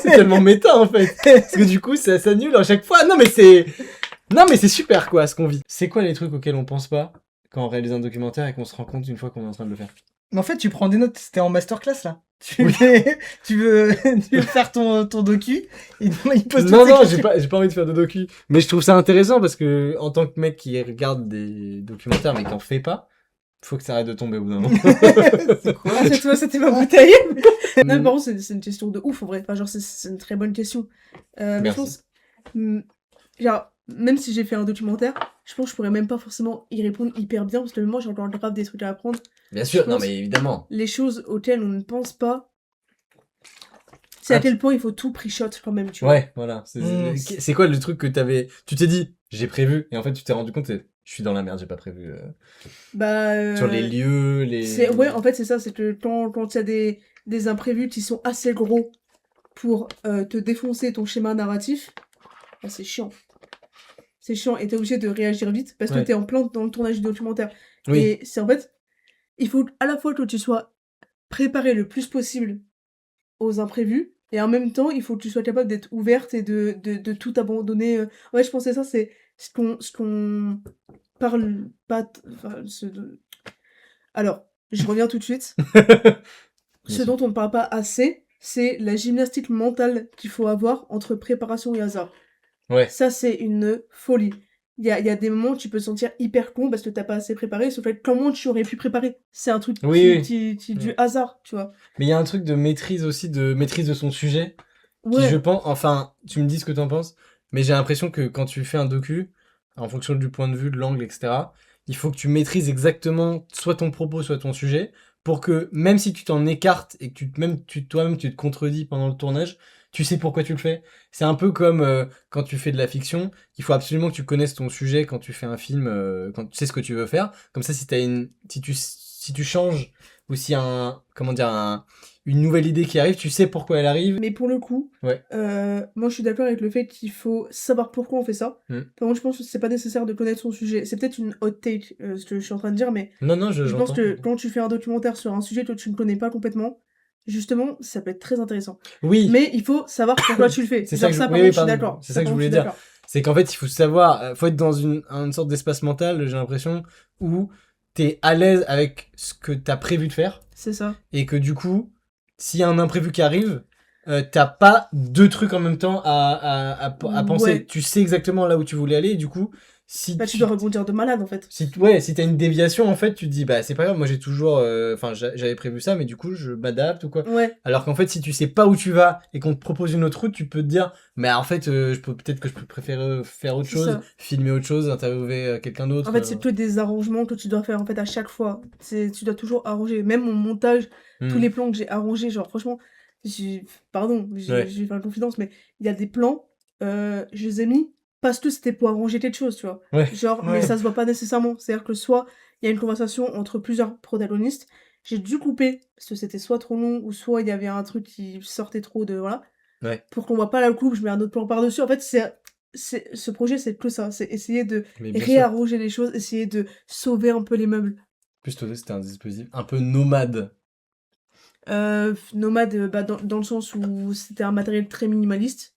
c'est tellement méta, en fait. Parce que du coup, ça s'annule à chaque fois. Non, mais c'est super, quoi, ce qu'on vit. C'est quoi les trucs auxquels on pense pas quand on réalise un documentaire et qu'on se rend compte une fois qu'on est en train de le faire? Mais en fait, tu prends des notes. C'était en masterclass là. Oui. Tu veux faire ton docu. Et il pose Non, toutes ces non, questions. j'ai pas envie de faire de docu. Mais je trouve ça intéressant parce que, en tant que mec qui regarde des documentaires mais qui en fait pas, faut que ça arrête de tomber au bout d'un moment. Ah, cette fois, c'était ma bouteille. Non, mais par contre, c'est une question de ouf en vrai. Enfin, genre, c'est une très bonne question. Mais je Merci. pense. Genre, même si j'ai fait un documentaire, je pense que je pourrais même pas forcément y répondre hyper bien parce que moi, j'ai encore grave des trucs à apprendre. Bien sûr, Je non, pense- mais évidemment. Les choses auxquelles on ne pense pas. C'est à Ah, quel point il faut tout pre-shot quand même, tu vois. Ouais, voilà. Mm. C'est quoi le truc que tu t'es dit, j'ai prévu, et en fait, tu t'es rendu compte, je suis dans la merde, j'ai pas prévu. Bah, Sur les lieux, ouais, en fait, c'est ça, c'est que quand il y a des imprévus qui sont assez gros pour te défoncer ton schéma narratif, bah, c'est chiant. C'est chiant et t'es obligé de réagir vite parce que Ouais. t'es en plein dans le tournage du documentaire. Oui. Et c'est en fait, il faut à la fois que tu sois préparé le plus possible aux imprévus et en même temps, il faut que tu sois capable d'être ouverte et de tout abandonner. Ouais, je pensais ça, c'est ce qu'on parle pas. Enfin, alors, je reviens tout de suite. Ce sûr. dont on ne parle pas assez, c'est la gymnastique mentale qu'il faut avoir entre préparation et hasard. Ouais. Ça, c'est une folie. Il y a des moments où tu peux te sentir hyper con parce que t'as pas assez préparé, sauf que comment tu aurais pu préparer? C'est un truc Oui, qui du Ouais. hasard, tu vois. Mais il y a un truc de maîtrise aussi, de maîtrise de son sujet, qui Ouais, je pense, enfin, tu me dis ce que t'en penses, mais j'ai l'impression que quand tu fais un docu, en fonction du point de vue, de l'angle, etc., il faut que tu maîtrises exactement soit ton propos, soit ton sujet, pour que même si tu t'en écartes et que toi-même tu te contredis pendant le tournage, tu sais pourquoi tu le fais. C'est un peu comme quand tu fais de la fiction, il faut absolument que tu connaisses ton sujet quand tu fais un film, quand tu sais ce que tu veux faire. Comme ça, si tu changes ou s'il y a une nouvelle idée qui arrive, tu sais pourquoi elle arrive. mais pour le coup, Ouais. moi je suis d'accord avec le fait qu'il faut savoir pourquoi on fait ça. Mm. Par contre, je pense que c'est pas nécessaire de connaître son sujet. C'est peut-être une hot take, ce que je suis en train de dire, mais Non, je pense j'entends. que quand tu fais un documentaire sur un sujet que tu ne connais pas complètement, justement, ça peut être très intéressant. Oui, Mais il faut savoir pourquoi tu le fais. C'est ça Genre que je- ça, par oui, contre, oui, je suis pardon. d'accord. C'est ça que je par contre, voulais suis dire. d'accord. c'est qu'en fait, il faut savoir, faut être dans une sorte d'espace mental, j'ai l'impression, où t'es à l'aise avec ce que t'as prévu de faire, C'est ça. et que du coup, s'il y a un imprévu qui arrive, t'as pas deux trucs en même temps à penser. Ouais. Tu sais exactement là où tu voulais aller, et du coup, si Bah, tu dois rebondir de malade, en fait. si t'as une déviation, en fait, tu te dis, bah, c'est pas grave, moi j'ai toujours, j'avais prévu ça, mais du coup, je m'adapte ou quoi. Ouais. Alors qu'en fait, si tu sais pas où tu vas et qu'on te propose une autre route, tu peux te dire, mais en fait, peut-être que je peux préférer faire autre C'est chose, ça. filmer autre chose, interviewer quelqu'un d'autre. En fait, c'est que des arrangements que tu dois faire en fait à chaque fois. Tu dois toujours arranger. Même mon montage, tous les plans que j'ai arrangés, genre franchement, pardon, Ouais. j'ai fait une confidence, mais il y a des plans, je les ai mis parce que c'était pour arranger quelque chose, tu vois. Ouais. Genre, Ouais. mais ça se voit pas nécessairement. C'est-à-dire que soit il y a une conversation entre plusieurs protagonistes, j'ai dû couper parce que c'était soit trop long ou soit il y avait un truc qui sortait trop de voilà. Ouais. Pour qu'on voit pas la coupe, je mets un autre plan par-dessus. En fait, ce projet, c'est que ça. C'est essayer de Mais bien sûr. réarranger les choses, essayer de sauver un peu les meubles. En plus, toi, c'était un dispositif un peu nomade. Nomade, bah, dans le sens où c'était un matériel très minimaliste.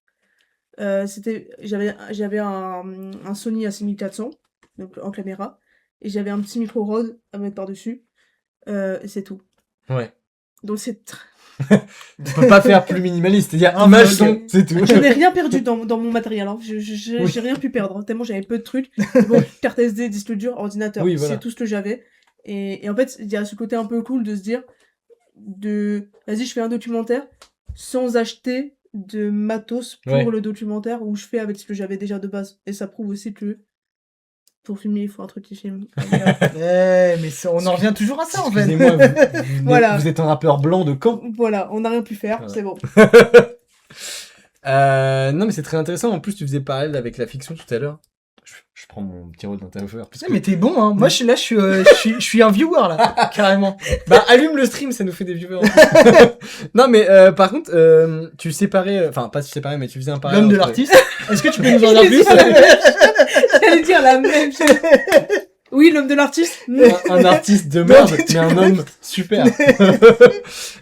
J'avais un Sony A6400, donc en caméra, et j'avais un petit micro Rode à mettre par-dessus, et c'est tout. Ouais. Donc c'est Tu peux pas faire plus minimaliste, c'est-à-dire Ah, image ok. son, c'est tout. Je n'ai rien perdu dans mon matériel, hein. J'ai rien pu perdre, tellement j'avais peu de trucs. Bon, carte SD, disque dur, ordinateur, Oui, voilà. c'est tout ce que j'avais. Et en fait, il y a ce côté un peu cool de se dire, vas-y, je fais un documentaire sans acheter de matos pour Ouais. le documentaire où je fais avec ce que j'avais déjà de base. Et ça prouve aussi que pour filmer, il faut un truc qui filme. Mais on en revient toujours à ça en fait. Excusez-moi, Voilà. vous êtes un rappeur blanc de Caen. Voilà, on n'a rien pu faire, Voilà. c'est bon. Non, mais c'est très intéressant. En plus, tu faisais parallèle avec la fiction tout à l'heure. Je prends mon petit rôle d'intervieweur. parce que- Mais t'es bon, hein. Moi, je suis un viewer là, carrément. Bah, allume le stream, ça nous fait des viewers. Non, mais par contre, tu séparais, enfin, pas tu séparais, mais tu faisais un parallèle. L'homme de entre- l'artiste. Est-ce que tu peux nous en dire plus J'allais dire la même chose. Oui, l'homme de l'artiste. Un artiste de merde, mais un homme super.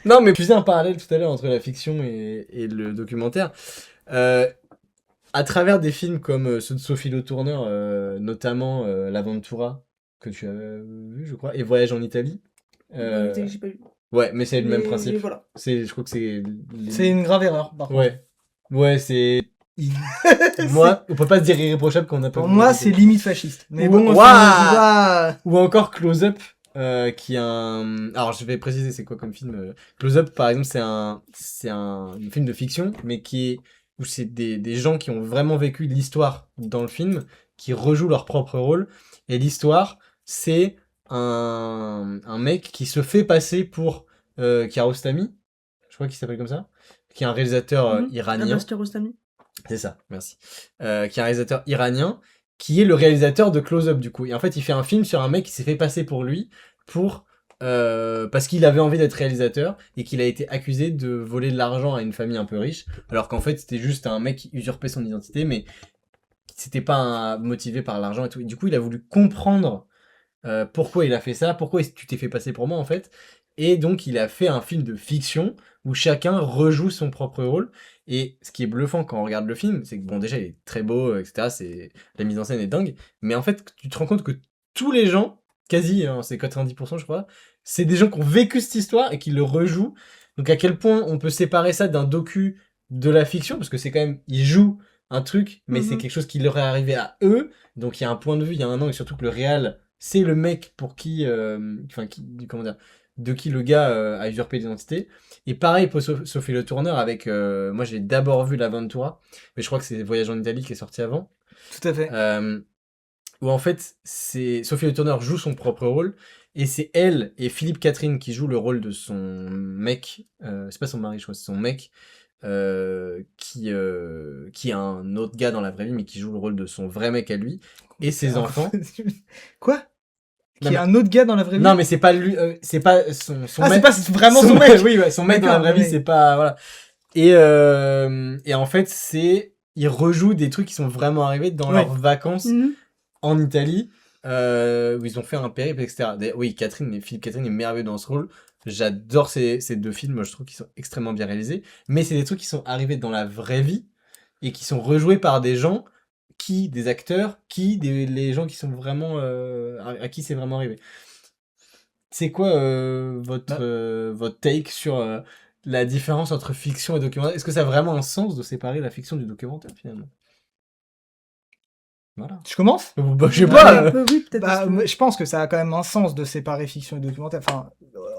Non, mais tu faisais un parallèle tout à l'heure entre la fiction et le documentaire. À travers des films comme ceux de Sophie Le Tourneur, notamment L'Aventura, que tu as vu, je crois, et Voyage en Italie. J'ai pas vu. Ouais, mais c'est le même Mais principe. voilà. Je crois que c'est... C'est une grave erreur, par contre. Ouais. Ouais, c'est... Moi, on peut pas se dire irréprochable quand on a pas Pour vu moi, la c'est vidéo. limite fasciste. Mais bon, Ouah. enfin, Ou encore Close Up, qui est un... Alors, je vais préciser c'est quoi comme film. Close Up, par exemple, c'est un film de fiction, mais où c'est des gens qui ont vraiment vécu l'histoire dans le film, qui rejouent leur propre rôle. Et l'histoire, c'est un mec qui se fait passer pour Kiarostami, je crois qu'il s'appelle comme ça, qui est un réalisateur iranien. Abbas Kiarostami. C'est ça, merci. Qui est un réalisateur iranien qui est le réalisateur de Close Up du coup. Et en fait, il fait un film sur un mec qui s'est fait passer pour lui parce qu'il avait envie d'être réalisateur et qu'il a été accusé de voler de l'argent à une famille un peu riche, alors qu'en fait c'était juste un mec qui usurpait son identité, mais c'était pas motivé par l'argent et tout. Et du coup, il a voulu comprendre pourquoi il a fait ça, pourquoi tu t'es fait passer pour moi en fait. Et donc il a fait un film de fiction où chacun rejoue son propre rôle. Et ce qui est bluffant quand on regarde le film, c'est que bon déjà il est très beau, etc. La mise en scène est dingue. Mais en fait tu te rends compte que tous les gens, quasi, hein, c'est 90% je crois, c'est des gens qui ont vécu cette histoire et qui le rejouent. Donc à quel point on peut séparer ça d'un docu de la fiction, parce que c'est quand même, ils jouent un truc, mais c'est quelque chose qui leur est arrivé à eux. Donc il y a un point de vue, il y a un angle, et surtout que le réal, c'est le mec pour qui, comment dire, de qui le gars a usurpé l'identité. Et pareil pour Sophie Le Tourneur avec, moi j'ai d'abord vu l'Aventura, mais je crois que c'est Voyage en Italie qui est sorti avant. Tout à fait. Où en fait, c'est Sophie Le Tourneur joue son propre rôle, et c'est elle et Philippe Catherine qui jouent le rôle de son mec, c'est pas son mari, je crois, c'est son mec, qui est un autre gars dans la vraie vie, mais qui joue le rôle de son vrai mec à lui, et ses enfants. Quoi? Non, Qui est un autre gars dans la vraie vie? Non, mais c'est pas lui, c'est pas son Ah, mec. c'est pas vraiment son mec! Oui, ouais, son mec dans la vraie vie, ouais. c'est pas, voilà. Et en fait, ils rejouent des trucs qui sont vraiment arrivés dans leurs vacances en Italie, où ils ont fait un périple, etc. Oui, Philippe Catherine est merveilleux dans ce rôle. J'adore ces deux films, moi je trouve qu'ils sont extrêmement bien réalisés. Mais c'est des trucs qui sont arrivés dans la vraie vie et qui sont rejoués par des gens des acteurs, les gens qui sont vraiment, à qui c'est vraiment arrivé. C'est quoi votre take sur la différence entre fiction et documentaire? Est-ce que ça a vraiment un sens de séparer la fiction du documentaire finalement? Voilà. Je commence? Bah, je sais pas. Oui, peut-être. Bah, je pense que ça a quand même un sens de séparer fiction et documentaire. Enfin,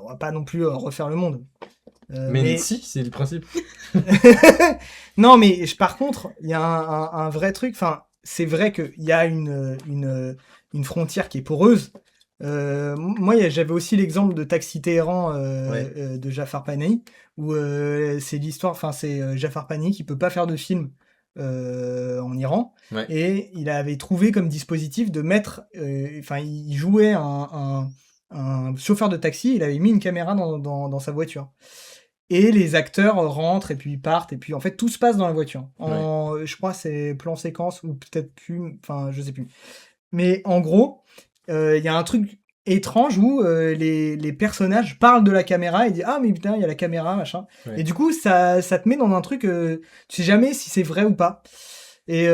on va pas non plus refaire le monde. Mais si, c'est le principe. Non, mais par contre, il y a un vrai truc. Enfin, c'est vrai qu'il y a une frontière qui est poreuse. Moi, j'avais aussi l'exemple de Taxi Téhéran de Jafar Panahi, où c'est l'histoire. Enfin, c'est Jafar Panahi qui peut pas faire de film en Iran, et il avait trouvé comme dispositif de mettre. Enfin, il jouait un chauffeur de taxi. Il avait mis une caméra dans sa voiture. Et les acteurs rentrent et puis ils partent, et puis en fait tout se passe dans la voiture. Je crois c'est plan séquence ou peut-être plus, enfin je sais plus. Mais en gros, il y a un truc étrange où les personnages parlent de la caméra et disent ah mais putain il y a la caméra machin. Et du coup ça te met dans un truc, tu sais jamais si c'est vrai ou pas. Et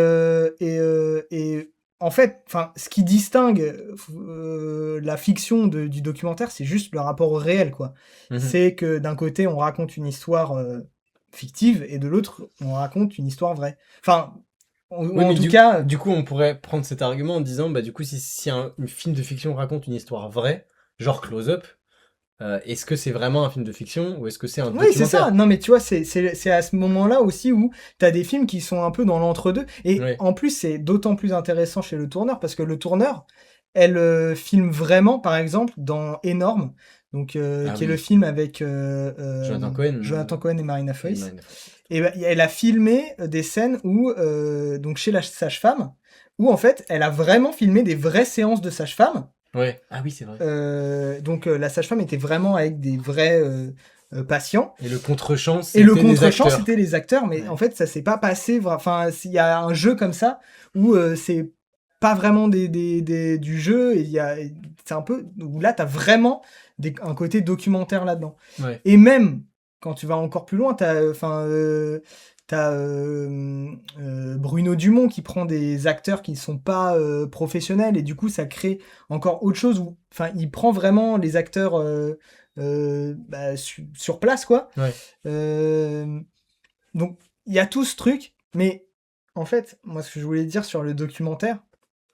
en fait, ce qui distingue la fiction du documentaire, c'est juste le rapport au réel, quoi. C'est que d'un côté, on raconte une histoire fictive, et de l'autre, on raconte une histoire vraie. Enfin, en tout cas... Du coup, on pourrait prendre cet argument en disant, bah du coup, si un film de fiction raconte une histoire vraie, genre Close Up, est-ce que c'est vraiment un film de fiction ou est-ce que c'est un documentaire? Oui, c'est ça. Non, mais tu vois, c'est à ce moment-là aussi où t'as des films qui sont un peu dans l'entre-deux. Et en plus, c'est d'autant plus intéressant chez Le Tourneur, parce que Le Tourneur, elle filme vraiment, par exemple, dans Énorme, donc, qui est le film avec Jonathan Cohen et Marina Foïs. Et elle a filmé des scènes où, donc chez la sage-femme, où en fait, elle a vraiment filmé des vraies séances de sage-femme. Ouais. Ah oui, c'est vrai. Donc la sage-femme était vraiment avec des vrais patients. Et le contre-champ, c'était les acteurs. Mais en fait, ça s'est pas passé. Enfin, il y a un jeu comme ça où c'est pas vraiment du jeu. Et c'est un peu où là, t'as vraiment un côté documentaire là-dedans. Ouais. Et même quand tu vas encore plus loin, t'as Bruno Dumont qui prend des acteurs qui ne sont pas professionnels, et du coup ça crée encore autre chose où il prend vraiment les acteurs sur place, quoi. Donc il y a tout ce truc, mais en fait moi ce que je voulais dire sur le documentaire,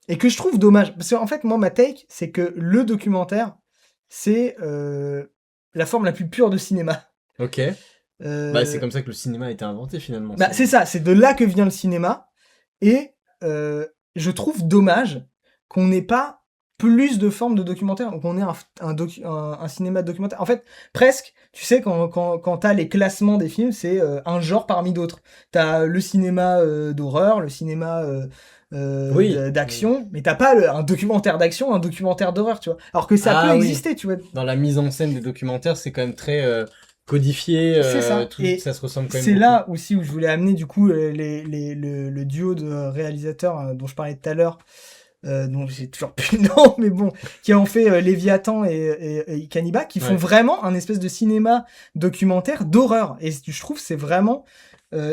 et que je trouve dommage, parce qu'en fait moi ma take c'est que le documentaire c'est la forme la plus pure de cinéma. Ok. C'est comme ça que le cinéma a été inventé finalement. C'est ça, c'est de là que vient le cinéma. Et je trouve dommage qu'on n'ait pas plus de formes de documentaire, qu'on ait un cinéma de documentaire. En fait, presque, tu sais, quand t'as les classements des films, c'est un genre parmi d'autres. T'as le cinéma d'horreur, le cinéma Oui. d'action, mais t'as pas un documentaire d'action, un documentaire d'horreur, tu vois. Alors que ça peut Oui. exister, tu vois. Dans la mise en scène des documentaires, c'est quand même très codifié. C'est ça. Tout, Et ça se ressemble quand même c'est beaucoup. là aussi où je voulais amener du coup le duo de réalisateurs dont je parlais tout à l'heure, dont j'ai toujours plus le nom, mais bon, qui ont fait Léviathan et Cannibal, qui font vraiment un espèce de cinéma documentaire d'horreur. Et je trouve que c'est vraiment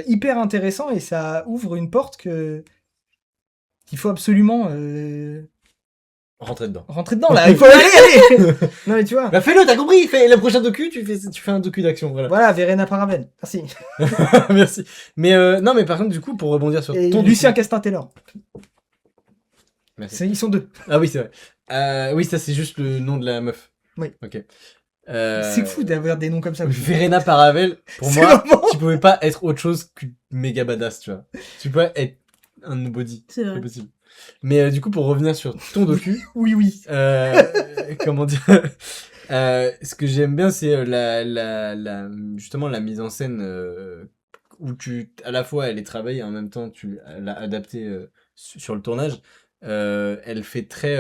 hyper intéressant et ça ouvre une porte qu'il faut absolument Rentrer dedans. rentrer dedans là. Il faut aller. Non mais tu vois. Bah fais-le, t'as compris. Fais le prochain docu, tu fais un docu d'action. Voilà. Voilà, Verena Paravel. Merci. Merci. Mais non, mais par contre, du coup, pour rebondir sur Et ton Lucien docu... Castin-Taylor. Merci. Ils sont deux. Ah oui, c'est vrai. Oui, ça c'est juste le nom de la meuf. Oui. Ok. C'est fou d'avoir des noms comme ça. Verena Paravel, pour C'est moi, vraiment- tu pouvais pas être autre chose que méga badass, tu vois. Tu peux être un nobody. C'est vrai. C'est possible. Mais du coup, pour revenir sur ton docu, Oui. comment dire, ce que j'aime bien, c'est justement la mise en scène où à la fois elle est travaillée et en même temps tu l'as adaptée sur le tournage. Elle fait très,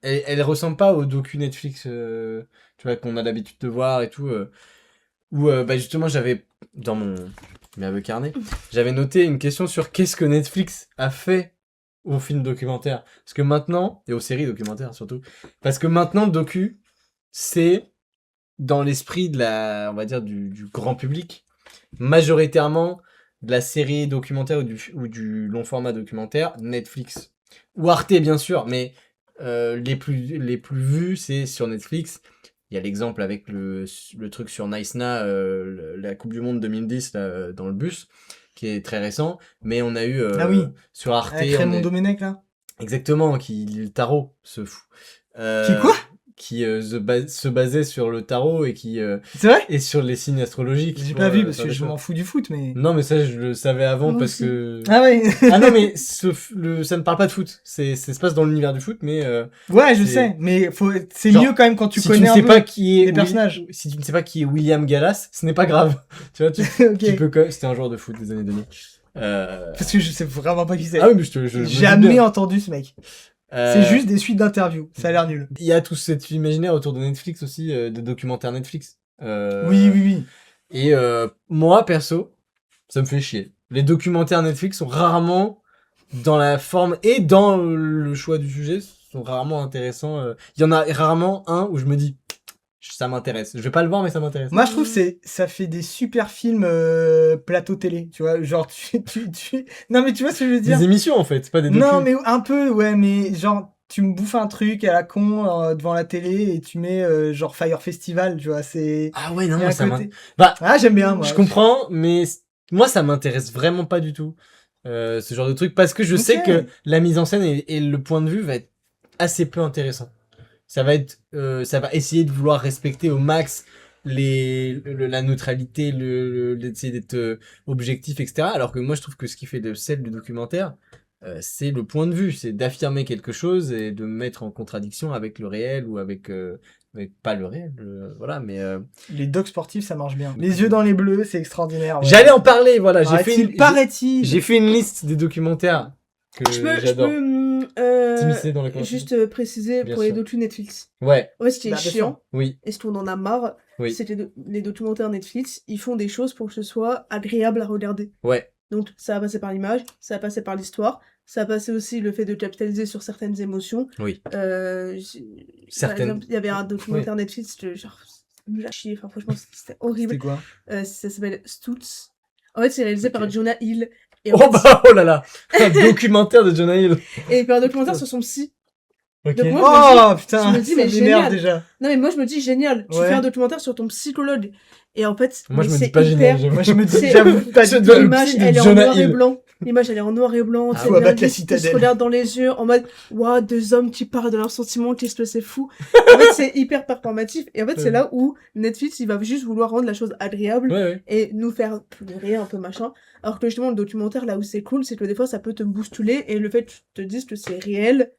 elle ressemble pas au docu Netflix, tu vois, qu'on a l'habitude de voir et tout. Où bah justement j'avais dans mon merveilleux carnet, j'avais noté une question sur qu'est-ce que Netflix a fait aux films documentaires. Parce que maintenant, et aux séries documentaires surtout, parce que maintenant, le docu, c'est dans l'esprit de on va dire, du grand public, majoritairement de la série documentaire ou du long format documentaire, Netflix. Ou Arte, bien sûr, mais les plus vus, c'est sur Netflix. Il y a l'exemple avec le truc sur Nice Na, la Coupe du Monde 2010 là, dans le bus, qui est très récent. Mais on a eu Ah oui. sur Arte. Avec Raymond Domenech là. Exactement, qui lit le tarot, ce fou. Qui quoi? Qui se basait sur le tarot et qui C'est vrai? et sur les signes astrologiques. J'ai pour, pas vu parce faire que des je choses. m'en fous du foot, mais. Non, mais ça, je le savais avant Moi parce aussi. que. Ah ouais. Ah non, mais ça ne parle pas de foot. Ça se passe dans l'univers du foot, mais Ouais, je c'est- sais, mais c'est Genre, mieux quand même quand tu si connais tu ne un sais peu pas qui est les personnages. Si tu ne sais pas qui est William Gallas, ce n'est pas grave. Tu vois, Ok. tu peux. C'était un joueur de foot des années 2000. Parce que je sais vraiment pas qui c'est. Ah oui, mais je me doute Jamais bien. entendu ce mec. Euh, C'est juste des suites d'interviews. Ça a l'air nul. Il y a tout cet imaginaire autour de Netflix aussi, de documentaires Netflix. Oui. Et moi, perso, ça me fait chier. Les documentaires Netflix sont rarement dans la forme et dans le choix du sujet, sont rarement intéressants. Il y en a rarement un où je me dis, ça m'intéresse. Je vais pas le voir, mais ça m'intéresse. Moi, je trouve que ça fait des super films plateau télé, tu vois, genre Non mais tu vois ce que je veux dire? Des émissions en fait, c'est pas des documents. Non mais un peu, ouais, mais genre tu me bouffes un truc à la con devant la télé et tu mets genre Fire Festival, tu vois, c'est... Ah ouais, il y a non, un ça côté- Bah, Ah, j'aime bien, moi. je comprends, mais moi, ça m'intéresse vraiment pas du tout. Ce genre de truc, parce que je sais Ok. que la mise en scène et le point de vue va être assez peu intéressant. Ça va essayer de vouloir respecter au max la neutralité, d'essayer d'être objectif, etc. Alors que moi, je trouve que ce qui fait le sel du documentaire, c'est le point de vue, c'est d'affirmer quelque chose et de mettre en contradiction avec le réel ou avec pas le réel, voilà, mais Les docs sportifs, ça marche bien. Les yeux dans les bleus, c'est extraordinaire. ouais. j'allais en parler, voilà, Paraît-il. j'ai fait une liste des documentaires que Je peux j'adore. T'immiscer dans la conversation. juste préciser Bien pour les sûr. docus Netflix. Ouais, En fait, ce qui est Bah, bien chiant, sûr. oui, et ce qu'on en a marre, Oui. c'est que les documentaires Netflix, ils font des choses pour que ce soit agréable à regarder. ouais, Donc, ça va passer par l'image, ça va passer par l'histoire, ça va passer aussi le fait de capitaliser sur certaines émotions. oui. Par Certaines. exemple, il y avait un documentaire Netflix, genre, ça me l'a chier, enfin, franchement, c'était horrible. C'était quoi? Ça s'appelle Stutz. En fait, c'est réalisé Ok. par Jonah Hill. Et, Oh bah, oh là là, un documentaire de Jonah Hill. et il fait un documentaire sur son psy. Ok. Donc, moi, Oh putain, je me dis, mais ça m'énerve génial. déjà. Non, mais moi, je me dis, génial, tu Ouais. fais un documentaire sur ton psychologue. Et en fait, Moi, mais je me dis c'est pas hyper- génial, j'avoue. Moi je me dis, C'est- j'avoue, pas C'est du de- tout. le L'image, psy de elle est en Jonah noir et Hill. blanc. L'image, elle est en noir et blanc. Ah c'est ouais. bien Avec la lisse, ils se citadelle. regardent dans les yeux en mode, waouh, deux hommes qui parlent de leurs sentiments, qu'est-ce que c'est fou. En fait, c'est hyper performatif. Et en fait, c'est là où Netflix, il va juste vouloir rendre la chose agréable Ouais, ouais. et nous faire pleurer un peu machin. Alors que justement, le documentaire, là où c'est cool, c'est que des fois, ça peut te bousculer et le fait que tu te dises que c'est réel,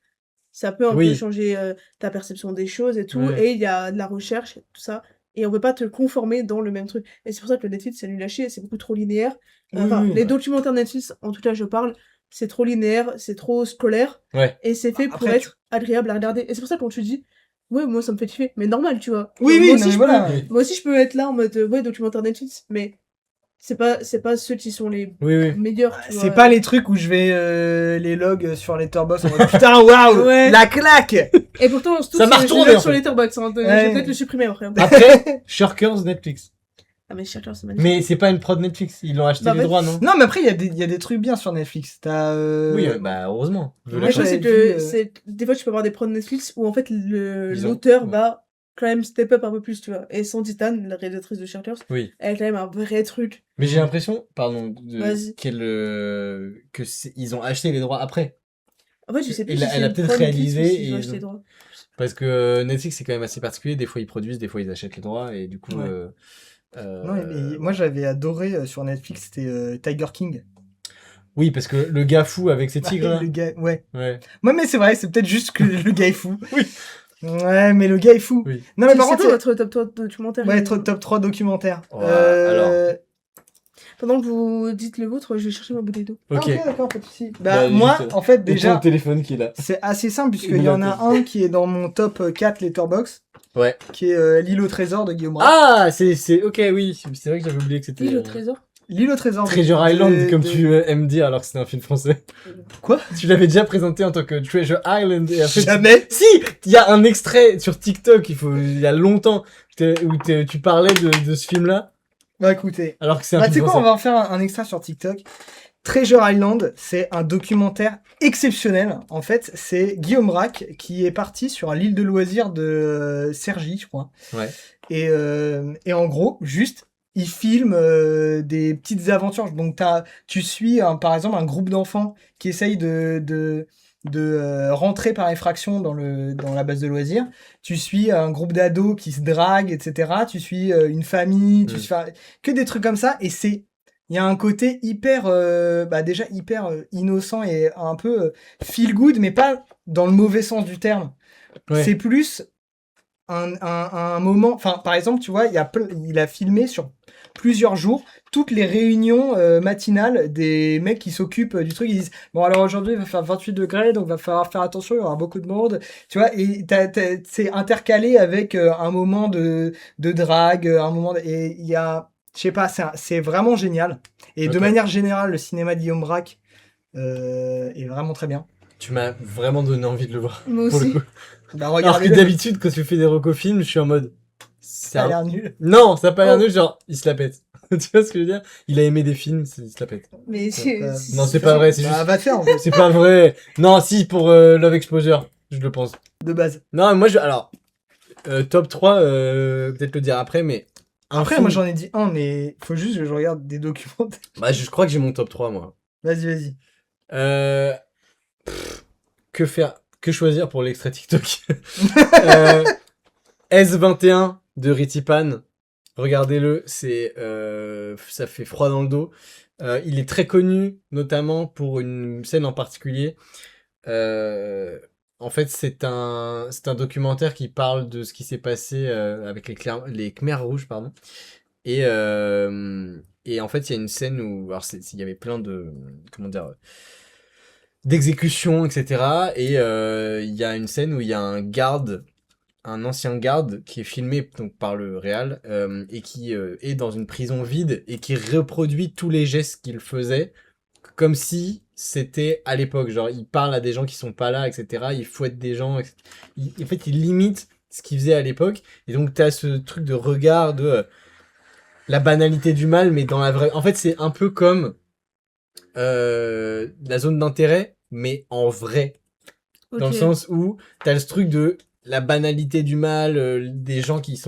ça peut un Oui. peu changer ta perception des choses et tout. Ouais. Et il y a de la recherche, tout ça. et on peut pas te conformer dans le même truc. Et c'est pour ça que le Netflix, c'est nul à chier, c'est beaucoup trop linéaire. Oui, Enfin, oui, les bah. documentaires Netflix, en tout cas, je parle, c'est trop linéaire, c'est trop scolaire, Ouais. et c'est fait pour Après, être agréable à regarder. Et c'est pour ça que quand tu dis, ouais, moi, ça me fait kiffer, mais normal, tu vois. Oui, Genre, oui, moi non, aussi, mais je voilà. peux, moi aussi, je peux être là en mode, ouais, documentaire Netflix, mais c'est pas ceux qui sont les Oui. meilleurs, tu C'est vois. pas les trucs où je vais les logs sur Letterboxd en mode putain, waouh, Ouais. la claque. Et pourtant, tous, Ça marche je trop les bien, note sur en fait. Letterboxd, hein. Je Ouais. vais peut-être le supprimer après. Après, Shirkers Netflix. Ah, mais chacun, c'est magnifique. Mais c'est pas une prod Netflix, ils l'ont acheté Bah, les ouais. droits, non? Non, mais après, il y a des trucs bien sur Netflix. T'as. Oui, bah heureusement. Je veux Moi, Le la truc, j'avais c'est vu, que des fois, tu peux avoir des prods Netflix où en fait, Ils ont- l'auteur ouais. va quand même step up un peu plus, tu vois. Et Sandy Tan, la réalisatrice de Shelters, Oui. elle a quand même un vrai truc. Mais j'ai l'impression, pardon, Vas-y. ils ont acheté les droits après. En fait, je sais plus Elle si a- c'est elle a une peut-être prod Netflix réalisé ou s'ils et ont ils acheté ont- les droits. Parce que Netflix, c'est quand même assez particulier. Des fois, ils produisent, des fois, ils achètent les droits. Et du coup. Ouais. Non, mais moi, j'avais adoré sur Netflix, c'était Tiger King. Oui, parce que le gars fou avec ses tigres là. Le gars, ouais. Ouais. Ouais, mais c'est vrai, c'est peut-être juste que le gars est fou. Oui. Ouais, mais le gars est fou. Oui. Non, mais par C'est contre, quoi votre top 3 documentaire ouais, top 3 documentaires. Ouais, alors. Pendant que vous dites le vôtre, je vais chercher ma bouteille d'eau. Ah, Ok. ok, d'accord, pas de soucis. Bah, Moi, juste, en fait, Et déjà, ton téléphone qui est là. c'est assez simple, puisqu'il Il y en l'a a un qui est dans mon top 4 Letterboxd, Ouais. qui est L'île au trésor de Guillaume Braque. Ah, ok, oui. C'est vrai que j'avais oublié que c'était. L'île au trésor. L'île au trésor. Treasure de- Island, comme de- tu aimes dire, alors que c'était un film français. Quoi? Tu l'avais déjà présenté en tant que Treasure Island. Et après, Jamais. Si, il y a un extrait sur TikTok, il y a longtemps, où tu parlais de ce film-là, Bah écoutez. alors que c'est un Bah tu sais film quoi, on français. va en faire un extra sur TikTok. Treasure Island, c'est un documentaire exceptionnel. En fait, c'est Guillaume Braque qui est parti sur l'île de loisirs de Cergy, je crois. Ouais. Et en gros, juste, il filme des petites aventures. Donc tu suis par exemple un groupe d'enfants qui essayent de rentrer par effraction dans la base de loisirs. Tu suis un groupe d'ados qui se draguent, etc. Tu suis une famille, tu suis que des trucs comme ça. Et il y a un côté hyper, déjà hyper innocent et un peu feel good, mais pas dans le mauvais sens du terme. Ouais. C'est plus un moment. Enfin, par exemple, tu vois, il a filmé sur plusieurs jours toutes les réunions matinales des mecs qui s'occupent du truc. Ils disent bon, alors aujourd'hui il va faire 28 degrés, donc va falloir faire attention, il y aura beaucoup de monde. Tu vois, et c'est intercalé avec un moment de drague, un moment et il y a. Je sais pas, c'est vraiment génial. Et de Ok. manière générale, le cinéma de Guillaume Braque est vraiment très bien. Tu m'as vraiment donné envie de le voir. Moi pour le aussi. coup. Bah, Alors que regardez-le. d'habitude, quand tu fais des recos-films, je suis en mode. C'est Ça a un- l'air nul. Non, ça a pas l'air Oh. nul, genre, il se la pète. Tu vois ce que je veux dire? Il a aimé des films, il se la pète. Mais Non, c'est pas vrai, c'est Bah, juste. va te faire en fait, C'est pas vrai. Non, si, pour Love Exposure, je le pense. de base. Non, moi, alors, top 3, peut-être le dire après, mais. un Après, film- moi j'en ai dit un, mais faut juste que je regarde des documentaires. Bah, je crois que j'ai mon top 3, moi. Vas-y. Que faire? Que choisir pour l'extrait TikTok? S21 de Ritipan. Regardez-le, ça fait froid dans le dos. Il est très connu, notamment pour une scène en particulier. En fait, c'est un documentaire qui parle de ce qui s'est passé avec les Khmers rouges, pardon. Et en fait, il y a une scène où, alors il y avait plein de, comment dire, d'exécutions, etc. Et il y a une scène où il y a un ancien garde qui est filmé donc par le réal et qui est dans une prison vide et qui reproduit tous les gestes qu'il faisait comme si c'était à l'époque. Genre, il parle à des gens qui sont pas là, etc. Il fouette des gens. etc. En fait, il limite ce qu'il faisait à l'époque. Et donc, t'as ce truc de regard de la banalité du mal, mais dans la vraie. En fait, c'est un peu comme la zone d'intérêt, mais en vrai. Dans le sens où t'as ce truc de la banalité du mal, des gens qui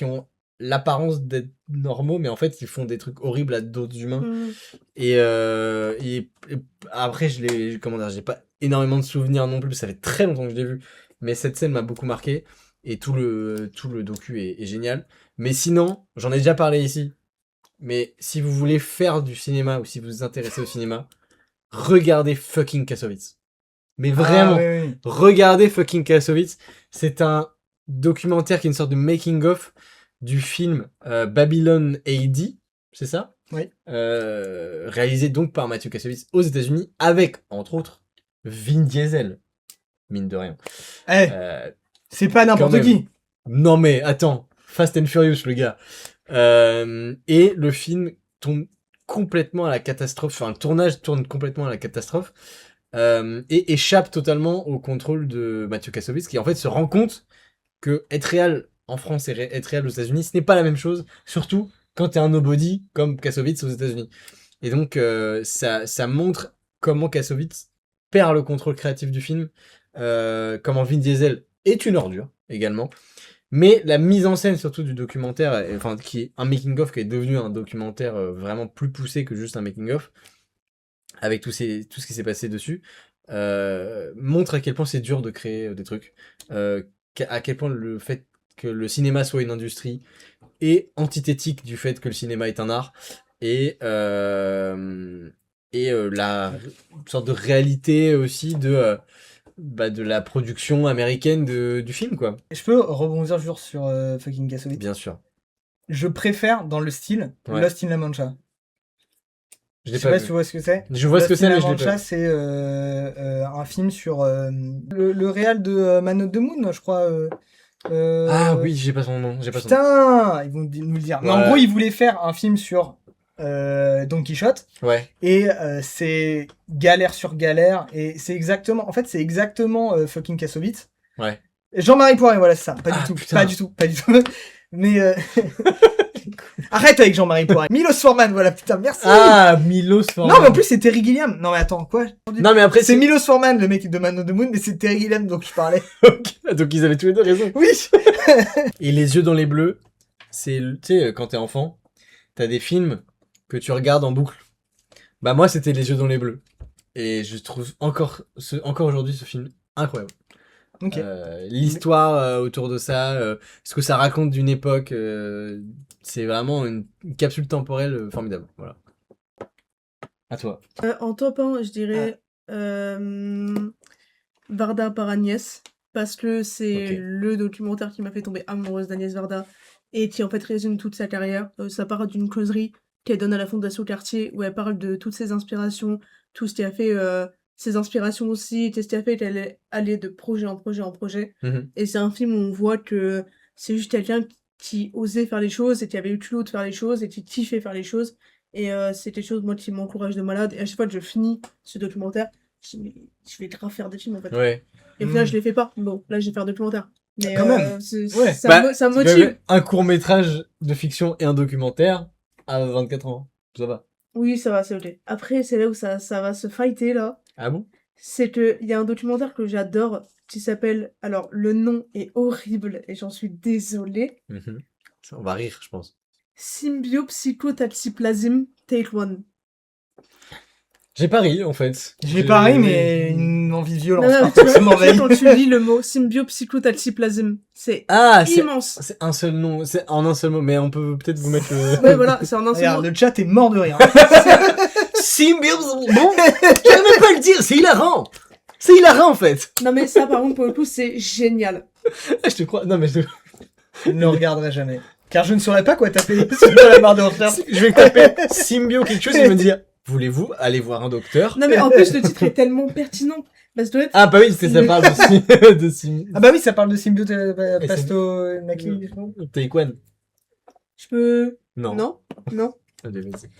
ont l'apparence d'être normaux, mais en fait, ils font des trucs horribles à d'autres humains. Et après, j'ai pas énormément de souvenirs non plus, ça fait très longtemps que je l'ai vu, mais cette scène m'a beaucoup marqué, et tout le docu est génial. Mais sinon, j'en ai déjà parlé ici, mais si vous voulez faire du cinéma, ou si vous vous intéressez au cinéma, regardez fucking Kassovitz. Mais vraiment, Ah, oui. regardez fucking Kassovitz. C'est un documentaire qui est une sorte de making of du film Babylon AD, c'est ça? Oui. Réalisé donc par Matthew Kassovitz aux États-Unis, avec, entre autres, Vin Diesel. Mine de rien. Eh, c'est pas n'importe quand même. qui. Non mais attends, Fast and Furious le gars. Et le film tombe complètement à la catastrophe, enfin le tournage tourne complètement à la catastrophe et échappe totalement au contrôle de Matthew Kassovitz qui en fait se rend compte que être réel en France et être réel aux États-Unis ce n'est pas la même chose, surtout quand t'es un nobody comme Kassovitz aux États-Unis. Et donc ça montre comment Kassovitz perd le contrôle créatif du film, comment Vin Diesel est une ordure également. Mais la mise en scène surtout du documentaire, enfin qui est un making-of qui est devenu un documentaire vraiment plus poussé que juste un making-of, avec tout ce qui s'est passé dessus, montre à quel point c'est dur de créer des trucs, à quel point le fait que le cinéma soit une industrie est antithétique du fait que le cinéma est un art, et la sorte de réalité aussi de la production américaine du film, quoi. Je peux rebondir juste sur fucking Kassovitz. Bien sûr. Je préfère dans le style Ouais. Lost in La Mancha. Je Je l'ai sais pas pas vu. si tu vois ce que c'est. Je vois ce que Lost c'est, in mais La je l'ai pas Mancha, vu. c'est un film sur le réal de Man of the Moon, je crois. Ah oui, j'ai pas son nom. Putain, ils vont nous le dire. Mais en Ouais. gros, ils voulaient faire un film sur Don Quichotte. Ouais. Et c'est galère sur galère. Et c'est exactement... En fait, c'est exactement fucking Kassovitz. Ouais. Jean-Marie Poiré, voilà, c'est ça. Pas Ah, du tout. putain. Pas du tout. Pas du tout. Mais... Arrête avec Jean-Marie Poiré. Milos Forman, voilà, putain, merci. Ah, Milos Forman. Non, mais en plus, c'est Terry Gilliam. Non, mais attends, quoi? Non, mais après, C'est Milos Forman, le mec de Man of the Moon, mais c'est Terry Gilliam dont je parlais. Donc ils avaient tous les deux raison. Oui. Et Les yeux dans les bleus, c'est, tu sais, quand t'es enfant, t'as des films que tu regardes en boucle. Bah moi, c'était Les yeux dans les bleus. Et je trouve encore aujourd'hui ce film incroyable. Ok. L'histoire autour de ça, ce que ça raconte d'une époque, c'est vraiment une capsule temporelle formidable. Voilà. À toi. En top 1, je dirais Varda par Agnès, parce que c'est Ok. le documentaire qui m'a fait tomber amoureuse d'Agnès Varda et qui en fait résume toute sa carrière. Ça part d'une causerie qu'elle donne à la Fondation Cartier où elle parle de toutes ses inspirations, tout ce qui a fait ses inspirations aussi, qu'est-ce qui a fait qu'elle est allée de projet en projet en projet. Mhm. Et c'est un film où on voit que c'est juste quelqu'un qui osait faire les choses et qui avait eu le culot de faire les choses et qui kiffait faire les choses. Et c'est quelque chose, moi, qui m'encourage de malade. Et à chaque fois que je finis ce documentaire, je dis, mais je vais grave faire des films, en fait. Ouais. Et au final, je les fais pas. Bon, là, je vais faire des documentaires. Mais Quand même. Ouais. ça me c'est quand motive. même un court-métrage de fiction et un documentaire à 24 ans. Ça va. Oui, ça va, c'est ok. Après, c'est là où ça va se fighter, là. Ah bon? C'est qu'il y a un documentaire que j'adore qui s'appelle... Alors, le nom est horrible et j'en suis désolée. Mhm. On va rire, je pense. Symbiopsychotaxiplasm Take One. J'ai pas ri, en fait. J'ai pareil, mais une envie de violence. Non, non, parfois, tu ça vois, m'envahit. quand tu lis le mot symbiopsychotaxiplasm, c'est Ah, c'est immense. c'est un seul nom, c'est en un seul mot, mais on peut peut-être vous mettre le... Ouais, voilà, c'est en un seul Regarde, mot. le chat est mort de rire. Symbiose. Bon, je vais même pas le dire, c'est hilarant. C'est hilarant, en fait. Non, mais ça, par contre, pour le coup, c'est génial. Je te crois. Non, mais Je ne le regarderai jamais. Car je ne saurais pas quoi taper sur la barre de recherche. je vais taper symbio quelque chose et me dire, voulez-vous aller voir un docteur? Non, mais en plus, le titre est tellement pertinent. Parce que, Ah, bah oui, ça parle de symbio. Ah bah oui, ça parle de symbiote c'est- pasto naki. Taïwan. je peux... Non. Non, non. Allez, vas-y.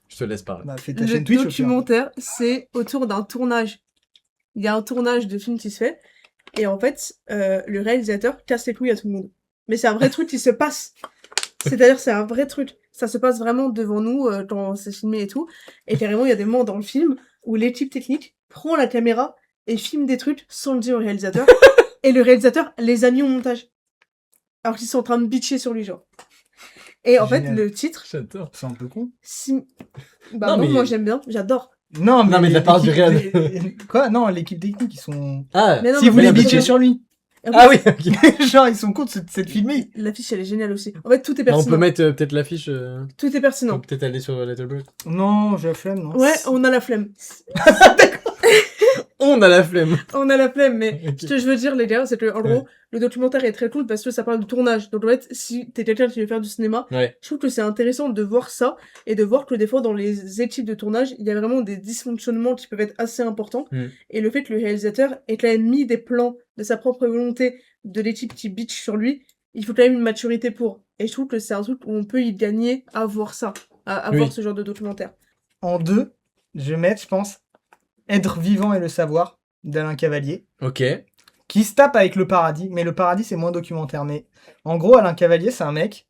Je te laisse parler. Bah, fais ta Le chaîne Twitch. au pire. documentaire, c'est autour d'un tournage. Il y a un tournage de film qui se fait. Et en fait, le réalisateur casse les couilles à tout le monde. Mais c'est un vrai truc qui se passe. C'est-à-dire, c'est un vrai truc. Ça se passe vraiment devant nous quand c'est filmé et tout. Et carrément, il y a des moments dans le film où l'équipe technique prend la caméra et filme des trucs sans le dire au réalisateur. Et le réalisateur les a mis au montage. Alors qu'ils sont en train de bitcher sur lui, genre. Et en fait, Génial. le titre... C'est un peu con. Bah Non, non, mais- moi j'aime bien, j'adore. Non, Non, mais de la part du l'équipe- Quoi? Non, l'équipe technique, ils sont... Ah, Mais non, Si mais vous voulez parce que- bitcher sur lui. Et en fait, ah oui, ok. Genre, ils sont contents de cette filmée. l'affiche, elle est géniale aussi. En fait, tout est Bah, on pertinent. peut mettre peut-être l'affiche. Tout est On pertinent. peut peut-être aller sur Letterboxd. Non, j'ai la flemme, non. Ouais, on a la flemme. On a la flemme. On a la flemme, mais Ok. ce que je veux dire, les gars, c'est que, en Ouais. gros, le documentaire est très cool parce que ça parle de tournage. Donc, en fait, si t'es quelqu'un qui veut faire du cinéma, Ouais. je trouve que c'est intéressant de voir ça et de voir que des fois, dans les équipes de tournage, il y a vraiment des dysfonctionnements qui peuvent être assez importants. Et le fait que le réalisateur ait quand même mis des plans de sa propre volonté de l'équipe qui bitch sur lui, il faut quand même une maturité pour. Et je trouve que c'est un truc où on peut y gagner à voir ça, à Oui. voir ce genre de documentaire. En 2, je vais mettre, je pense, Être vivant et le savoir d'Alain Cavalier, Ok. qui se tape avec Le Paradis, mais Le Paradis c'est moins documentaire. Mais en gros, Alain Cavalier, c'est un mec.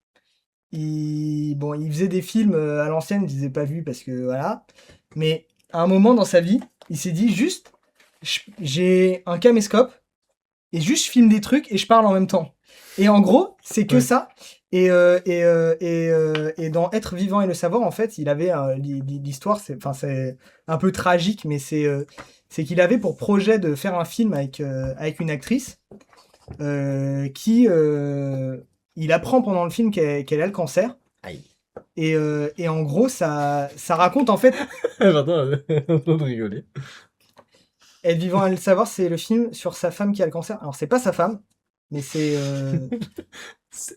Il faisait des films à l'ancienne, je les ai pas vus parce que voilà. Mais à un moment dans sa vie, il s'est dit juste, j'ai un caméscope et juste je filme des trucs et je parle en même temps. Et en gros, c'est que Ouais. ça. Et dans Être vivant et le savoir, en fait, il avait l'histoire, c'est un peu tragique, mais c'est qu'il avait pour projet de faire un film avec une actrice qui il apprend pendant le film qu'elle a le cancer. Aïe. Et en gros, ça raconte en fait J'entends de rigoler. Être vivant et le savoir, c'est le film sur sa femme qui a le cancer. Alors c'est pas sa femme, mais c'est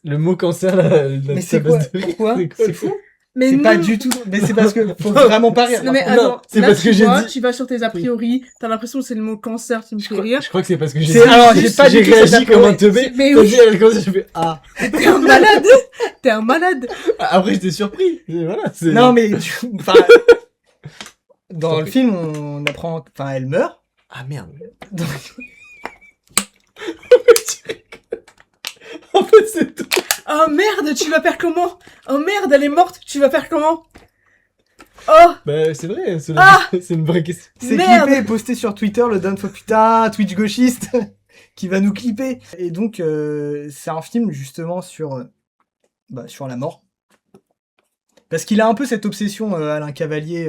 Le mot cancer, là, mais c'est quoi Pourquoi C'est fou. Mais C'est non. pas du tout. Mais c'est parce que faut vraiment pas rire. Non mais par contre. attends, c'est là, parce que tu j'ai vois, dit- tu vas sur tes a priori, t'as l'impression que c'est le mot cancer qui me fait rire. Je crois que c'est parce que j'ai C'est- alors, j'ai pas j'ai du tout cette réagi comme un approche. teubé. Mais T'as oui. dit elle cancer, j'ai fait ah. T'es un malade. T'es un malade. Après j'étais surpris. Et voilà, c'est... Non mais enfin dans T'en le prie. film on apprend enfin elle meurt. Ah merde. Donc, En fait c'est tout. Oh merde, tu vas faire comment? Oh merde, elle est morte, tu vas faire comment? Oh, Bah c'est vrai, Ah c'est une vraie question. c'est Merde. clippé et posté sur Twitter le Don putain Twitch gauchiste qui va nous clipper. Et donc c'est un film justement sur sur la mort. Parce qu'il a un peu cette obsession Alain Cavalier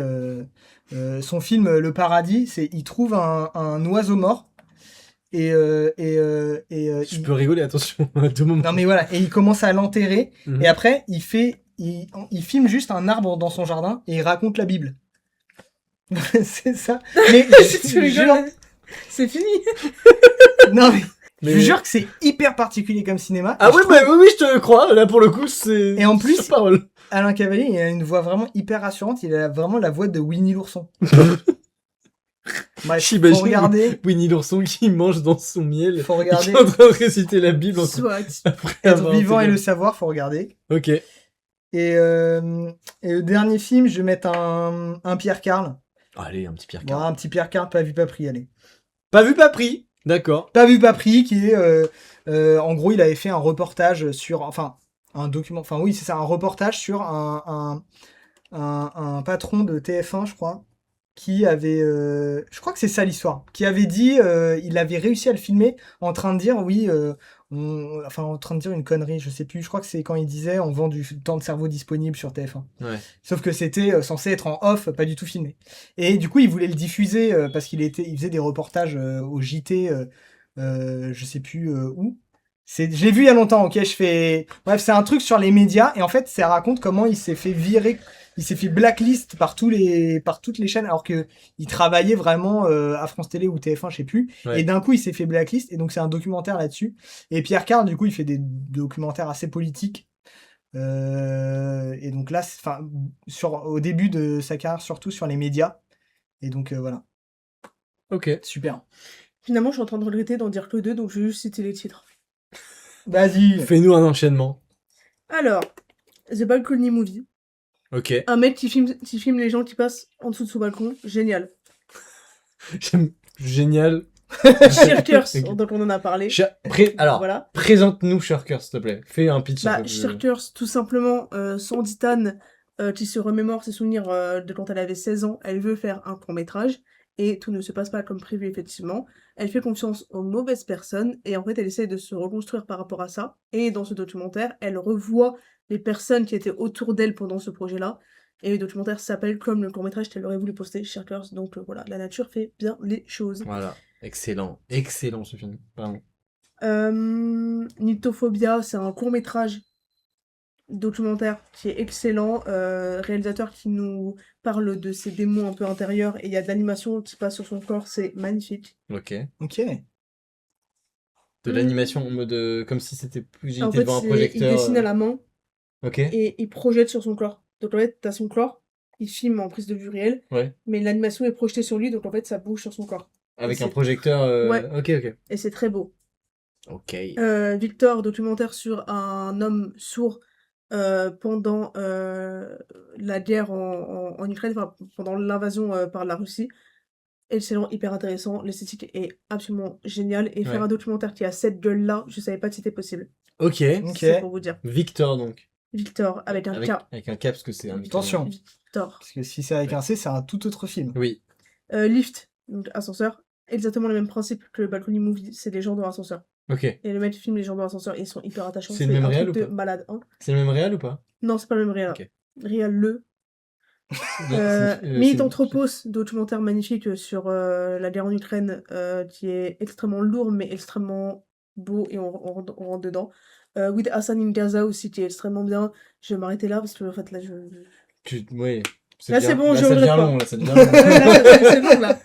son film Le Paradis, c'est il trouve un oiseau mort et Je il- peux rigoler, attention, à tout moment. non mais voilà, et il commence à l'enterrer Mhm. et après il filme juste un arbre dans son jardin et il raconte la Bible. C'est ça. Mais si je tu jure, rigoles, c'est fini. non mais, Mais- je vous jure que c'est hyper particulier comme cinéma. Ah Et je oui, trouve bah, oui, je te crois. Là, pour le coup, c'est... Et en plus- sur parole. Alain Cavalier, il a une voix vraiment hyper rassurante, il a vraiment la voix de Winnie l'ourson. Bref, J'imagine faut regarder, Winnie l'ourson qui mange dans son miel. faut Et qui regarder est en train de réciter la Bible en Soit. après Être avoir vivant et enterré. le savoir, faut regarder. Ok. Et le dernier film, je vais mettre un Pierre Carl. Allez, un petit Pierre Bon, Carl. un petit Pierre Carl, pas vu, pas pris, allez. Pas vu, pas pris. D'accord. Pas vu, pas pris, qui est... en gros, il avait fait un reportage sur... Enfin, un document... Enfin, oui, c'est ça, un reportage sur un patron de TF1, je crois, qui avait... je crois que c'est ça l'histoire. Qui avait dit... il avait réussi à le filmer en train de dire, oui... enfin, en train de dire une connerie, je sais plus. Je crois que c'est quand il disait on vend du temps de cerveau disponible sur TF1. Ouais. Sauf que c'était censé être en off, pas du tout filmé. Et du coup, il voulait le diffuser parce il faisait des reportages au JT, je sais plus où. Je l'ai vu il y a longtemps, ok, bref, c'est un truc sur les médias, et en fait, ça raconte comment il s'est fait virer, il s'est fait blacklist par toutes les chaînes, alors que il travaillait vraiment à France Télé ou TF1, je sais plus. Ouais. Et d'un coup, il s'est fait blacklist, et donc c'est un documentaire là-dessus. Et Pierre Carl, du coup, il fait des documentaires assez politiques. Et donc là, au début de sa carrière, surtout sur les médias. Et donc voilà, Ok. super. Finalement, je suis en train de regretter d'en dire que 2, donc je vais juste citer les titres. Vas-y. Fais-nous un enchaînement. Alors, The Balcony Movie. Ok. Un mec qui filme les gens qui passent en dessous de son balcon. Génial. Génial. Shirkers, Ok. donc on en a parlé. Alors, Voilà. présente-nous Shirkers, s'il te plaît. Fais un pitch. un Bah, peu plus- Shirkers, tout simplement, Sandy Tan, qui se remémore ses souvenirs de quand elle avait 16 ans, elle veut faire un court-métrage, et tout ne se passe pas comme prévu, effectivement. Elle fait confiance aux mauvaises personnes, et en fait, elle essaie de se reconstruire par rapport à ça. Et dans ce documentaire, elle revoit les personnes qui étaient autour d'elle pendant ce projet-là. Et le documentaire s'appelle comme le court-métrage qu'elle aurait voulu poster, Shirkers. Donc voilà, la nature fait bien les choses. Voilà. Excellent. Excellent, ce film. Vraiment. Nyctophobia, c'est un court-métrage documentaire qui est excellent, réalisateur qui nous parle de ses démons un peu intérieurs et il y a de l'animation qui passe sur son corps, c'est magnifique. Ok. Ok. De l'animation en mode comme si c'était plus En j'étais fait, devant un il projecteur. dessine à la main Ok. et il projette sur son corps. Donc en fait, t'as son corps, il filme en prise de vue réelle, Ouais. mais l'animation est projetée sur lui, donc en fait, ça bouge sur son corps. Avec Et un c'est- projecteur. Ouais. Ok, ok. Et c'est très beau. Ok. Victor, documentaire sur un homme sourd pendant la guerre en Ukraine, enfin, pendant l'invasion par la Russie. Excellent, hyper intéressant. L'esthétique est absolument géniale. Et faire Ouais. un documentaire qui a cette gueule-là, je savais pas que c'était possible. Ok. Ok. C'est pour vous dire. Victor donc. Victor, avec un K. Avec un K parce que c'est un. Attention. Victor. Parce que si c'est avec un C, c'est un tout autre film. Oui. Lift, donc ascenseur. Exactement le même principe que le Balcony Movie. C'est des gens dans l'ascenseur. Ok. Et le mec filme les gens dans l'ascenseur et ils sont hyper attachants. C'est le même un réal truc ou de pas malade. Hein. C'est le même réal ou pas? Non, c'est pas le même réal. Ok. Réal le. Anthropos, documentaire magnifique sur la guerre en Ukraine, qui est extrêmement lourd mais extrêmement beau et on rentre dedans. With Hassan in Gaza aussi qui est extrêmement bien. Je vais m'arrêter là parce que en fait là je. Oui. Là, c'est bon, je ça regrette devient pas. long, là, ça devient long. Là, c'est bon là.